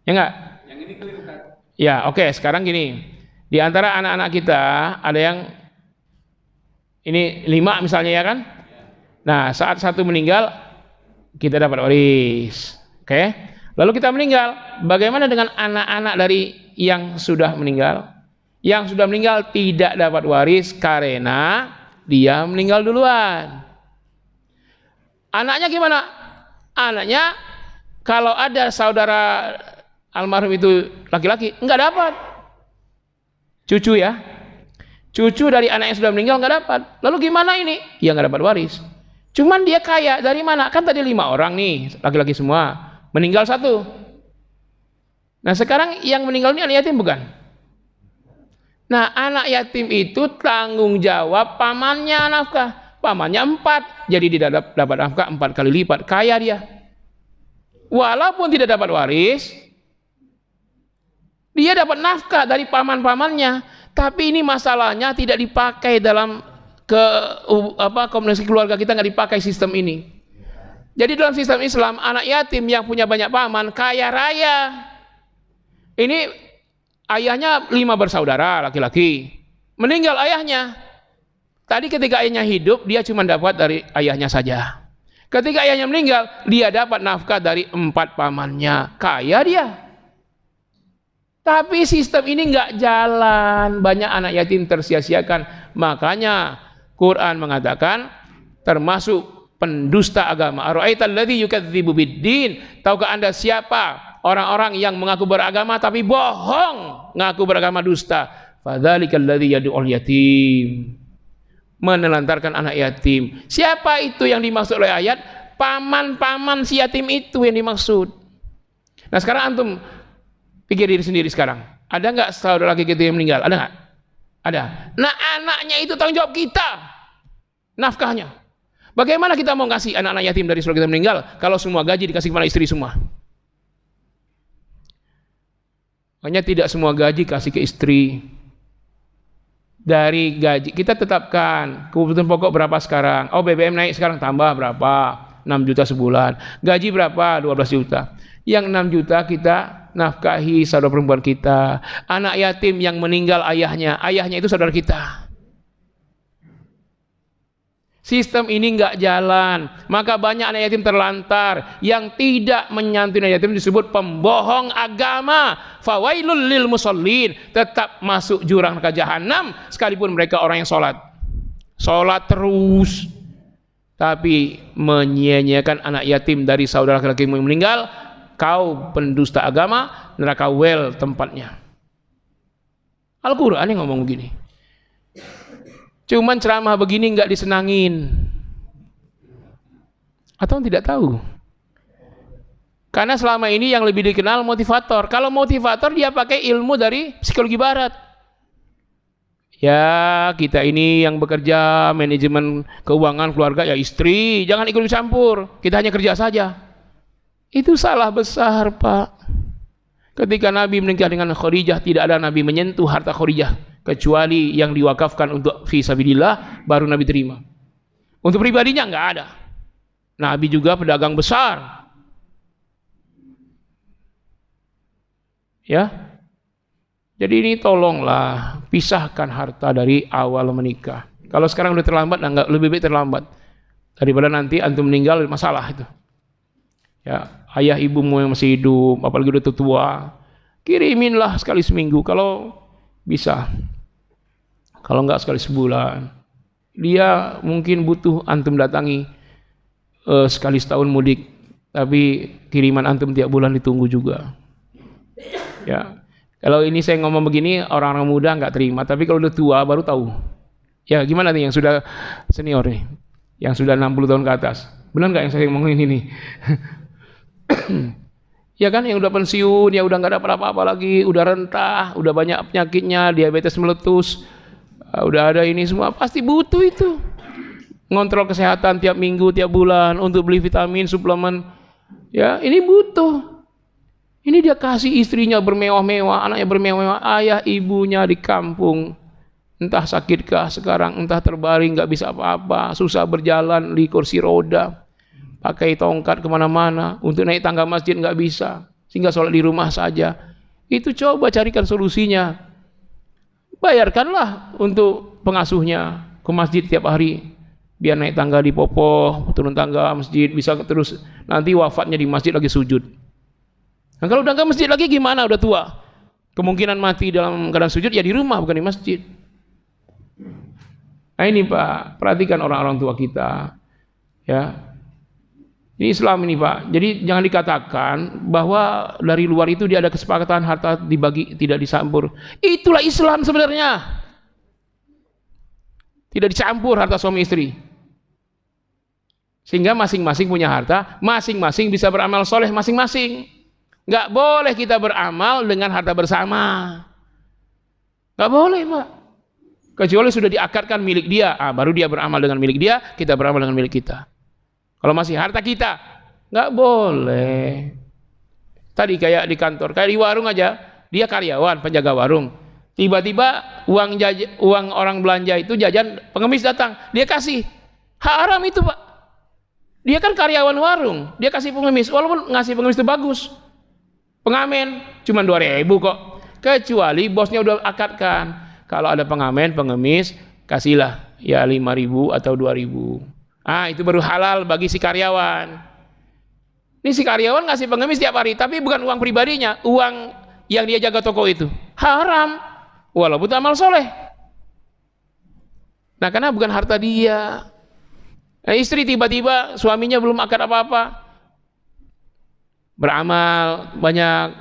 Ya enggak? Yang ini keliru kan? Ya, oke. Sekarang gini. Di antara anak-anak kita ada yang ini 5 misalnya ya kan? Nah, saat satu meninggal, kita dapat waris. Oke? Lalu kita meninggal, bagaimana dengan anak-anak dari yang sudah meninggal? Yang sudah meninggal tidak dapat waris karena dia meninggal duluan. Anaknya gimana? Anaknya kalau ada saudara almarhum itu laki-laki, enggak dapat. Cucu ya. Cucu dari anak yang sudah meninggal enggak dapat. Lalu gimana ini? Ya enggak dapat waris. Cuman dia kaya dari mana? Kan tadi 5 orang nih, laki-laki semua. Meninggal 1. Nah sekarang yang meninggal ini anak yatim bukan? Nah anak yatim itu tanggung jawab pamannya nafkah. Pamannya 4, jadi dia dapat nafkah 4 kali lipat. Kaya dia. Walaupun tidak dapat waris, dia dapat nafkah dari paman-pamannya. Tapi ini masalahnya tidak dipakai dalam komunikasi keluarga kita, nggak dipakai sistem ini. Jadi dalam sistem Islam, anak yatim yang punya banyak paman, kaya raya. Ini ayahnya 5 bersaudara, laki-laki. Meninggal ayahnya. Tadi ketika ayahnya hidup, dia cuma dapat dari ayahnya saja. Ketika ayahnya meninggal, dia dapat nafkah dari 4 pamannya. Kaya dia. Tapi sistem ini nggak jalan. Banyak anak yatim tersia-siakan. Makanya Quran mengatakan, termasuk pendusta agama. Ara'aital ladzi yukadzibu biddin? Tahukah Anda siapa orang-orang yang mengaku beragama tapi bohong, ngaku beragama dusta? Fadzalikal ladzi yad'ul yatim. Menelantarkan anak yatim. Siapa itu yang dimaksud oleh ayat? Paman-paman si yatim itu yang dimaksud. Nah sekarang antum pikir diri sendiri sekarang. Ada nggak saudara laki kita yang meninggal? Ada nggak? Ada. Nah anaknya itu tanggung jawab kita. Nafkahnya. Bagaimana kita mau kasih anak-anak yatim dari saudara kita meninggal kalau semua gaji dikasih kepada istri semua? Makanya tidak semua gaji kasih ke istri. Dari gaji kita tetapkan kebutuhan pokok berapa sekarang. Oh BBM naik sekarang, tambah berapa? 6 juta sebulan. Gaji berapa? 12 juta. Yang 6 juta kita nafkahi saudara perempuan kita. Anak yatim yang meninggal ayahnya itu saudara kita. Sistem ini nggak jalan, maka banyak anak yatim terlantar. Yang tidak menyantuni anak yatim disebut pembohong agama. Fawailul lil musallin, tetap masuk jurang neraka jahanam sekalipun mereka orang yang sholat terus, tapi menyia-nyiakan anak yatim dari saudara laki-laki yang meninggal. Kau pendusta agama, neraka well tempatnya. Al-Quran yang ngomong begini. Cuman ceramah begini nggak disenangin. Atau tidak tahu? Karena selama ini yang lebih dikenal motivator. Kalau motivator dia pakai ilmu dari psikologi barat. Ya kita ini yang bekerja manajemen keuangan keluarga ya istri, jangan ikut campur. Kita hanya kerja saja. Itu salah besar Pak. Ketika Nabi menikah dengan Khadijah, tidak ada Nabi menyentuh harta Khadijah kecuali yang diwakafkan untuk fisabilillah, baru Nabi terima. Untuk pribadinya enggak ada. Nabi juga pedagang besar. Ya. Jadi ini tolonglah pisahkan harta dari awal menikah. Kalau sekarang udah terlambat, enggak, lebih baik terlambat daripada nanti antum meninggal masalah itu. Ya, ayah ibumu yang masih hidup, apalagi udah tua, kiriminlah sekali seminggu kalau bisa. Kalau enggak sekali sebulan. Dia mungkin butuh antum datangi sekali setahun mudik, tapi kiriman antum tiap bulan ditunggu juga. Ya. Kalau ini saya ngomong begini orang-orang muda nggak terima, tapi kalau udah tua baru tahu. Ya gimana nih yang sudah senior nih, yang sudah 60 tahun ke atas, benar nggak yang saya ngomongin ini? Ya kan, yang udah pensiun, ya udah nggak dapat apa-apa lagi, udah rentah, udah banyak penyakitnya, diabetes meletus, udah ada ini semua, pasti butuh itu. Ngontrol kesehatan tiap minggu, tiap bulan, untuk beli vitamin, suplemen, ya ini butuh. Ini dia kasih istrinya bermewah-mewah, anaknya bermewah-mewah, ayah ibunya di kampung, entah sakitkah sekarang, entah terbaring, nggak bisa apa-apa, susah berjalan di kursi roda, pakai tongkat kemana-mana, untuk naik tangga masjid nggak bisa, sehingga sholat di rumah saja. Itu coba carikan solusinya, bayarkanlah untuk pengasuhnya ke masjid tiap hari, biar naik tangga di Popoh, turun tangga masjid, bisa terus, nanti wafatnya di masjid lagi sujud. Nah, kalau udah ke masjid lagi gimana? Udah tua, kemungkinan mati dalam keadaan sujud ya di rumah, bukan di masjid. Nah ini Pak, perhatikan orang-orang tua kita, ya. Ini Islam ini Pak. Jadi jangan dikatakan bahwa dari luar itu dia ada kesepakatan harta dibagi tidak dicampur. Itulah Islam sebenarnya. Tidak dicampur harta suami istri. Sehingga masing-masing punya harta, masing-masing bisa beramal soleh masing-masing. Nggak boleh kita beramal dengan harta bersama. Nggak boleh Pak. Kecuali sudah diakadkan milik dia, baru dia beramal dengan milik dia, kita beramal dengan milik kita. Kalau masih harta kita, nggak boleh. Tadi kayak di kantor, kayak di warung aja, dia karyawan, penjaga warung. Tiba-tiba uang orang belanja itu jajan, pengemis datang, dia kasih. Haram itu Pak. Dia kan karyawan warung, dia kasih pengemis, walaupun ngasih pengemis itu bagus. Pengamen cuma 2.000 kok, kecuali bosnya udah akadkan kalau ada pengemis kasihlah ya 5.000 atau 2.000. Itu baru halal bagi si karyawan. Ini si karyawan ngasih pengemis tiap hari, tapi bukan uang pribadinya, uang yang dia jaga toko itu haram, walaupun itu amal soleh. Nah karena bukan harta dia. Nah, istri tiba-tiba suaminya belum akad apa-apa, beramal banyak,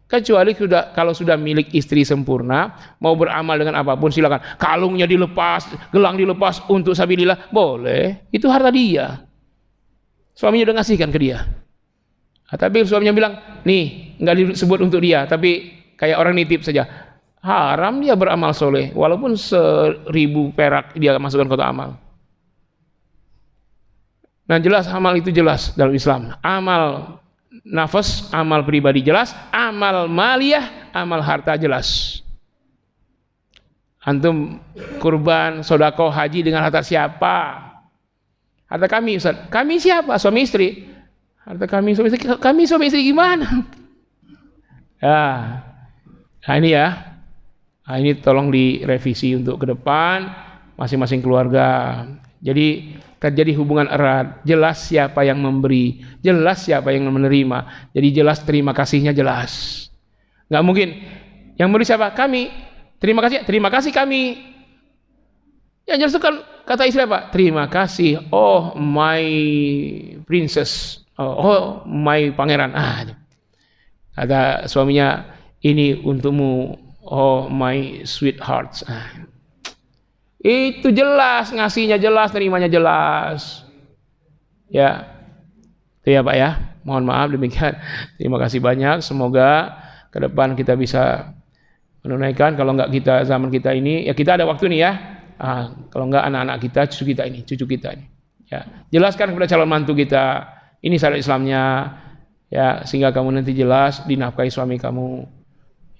kecuali kalau sudah milik istri sempurna, mau beramal dengan apapun silakan. Kalungnya dilepas, gelang dilepas untuk sabilillah, boleh, itu harta dia. Suaminya udah ngasihkan ke dia. Tapi suaminya bilang, nih nggak disebut untuk dia, tapi kayak orang nitip saja, haram dia beramal soleh, walaupun 1.000 perak dia masukkan kotak amal. Nah jelas amal itu jelas dalam Islam. Amal nafas, amal pribadi jelas, amal maliyah, amal harta jelas. Antum kurban, sedekah, haji dengan harta siapa? Harta kami Ustaz. Kami siapa? Suami istri. Harta kami suami istri. Kami suami istri gimana? Nah ini ya. Nah, ini tolong direvisi untuk ke depan masing-masing keluarga. Jadi terjadi hubungan erat, jelas siapa yang memberi, jelas siapa yang menerima. Jadi jelas terima kasihnya jelas. Nggak mungkin yang memberi siapa? Kami. Terima kasih kami. Yang jelas itu kan kata istri apa? Terima kasih. Oh my princess. Oh my pangeran. Kata suaminya, ini untukmu. Oh my sweetheart. Itu jelas, ngasihnya jelas, terimanya jelas. Ya, itu ya Pak ya. Mohon maaf demikian. Terima kasih banyak. Semoga ke depan kita bisa menunaikan. Kalau enggak kita zaman kita ini, ya kita ada waktu nih ya. Kalau enggak anak-anak kita, cucu kita ini. Ya, jelaskan kepada calon mantu kita. Ini syariat Islamnya. Ya, sehingga kamu nanti jelas dinafkahi suami kamu.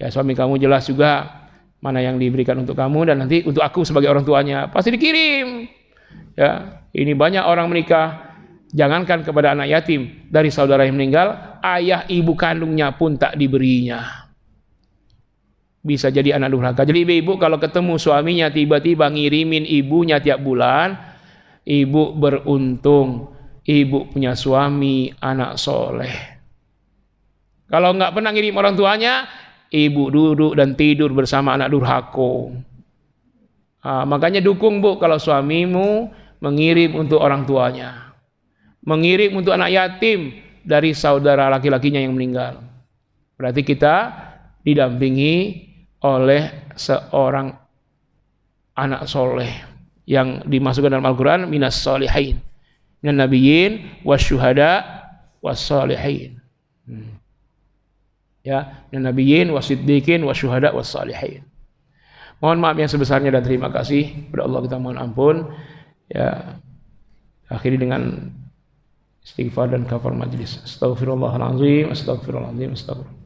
Ya, suami kamu jelas juga mana yang diberikan untuk kamu, dan nanti untuk aku sebagai orang tuanya pasti dikirim. Ya, ini banyak orang menikah, jangankan kepada anak yatim, dari saudara yang meninggal, ayah ibu kandungnya pun tak diberinya. bisa jadi anak durhaka. Jadi ibu-ibu kalau ketemu suaminya tiba-tiba ngirimin ibunya tiap bulan, ibu beruntung, ibu punya suami anak soleh. Kalau nggak pernah ngirim orang tuanya, ibu duduk dan tidur bersama anak durhaka. Makanya dukung Bu kalau suamimu mengirim untuk orang tuanya, mengirim untuk anak yatim dari saudara laki-lakinya yang meninggal. Berarti kita didampingi oleh seorang anak soleh yang dimasukkan dalam Al-Quran, minas solihin, minan nabiyyin wasyuhada wassalihin. Ya, minan nabiyyin wasiddiqin wasyuhada wassalihin. Mohon maaf yang sebesarnya dan terima kasih kepada Allah, kita mohon ampun. Ya, akhiri dengan istighfar dan kafar majlis. Astaghfirullahalazim, astaghfirullahalazim, astaghfirullah.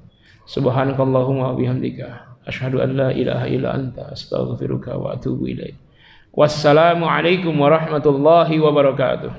Subhanakallahumma wa bihamdika asyhadu an la ilaha illa anta astaghfiruka wa atubu ilaik. Wassalamu alaikum warahmatullahi wabarakatuh.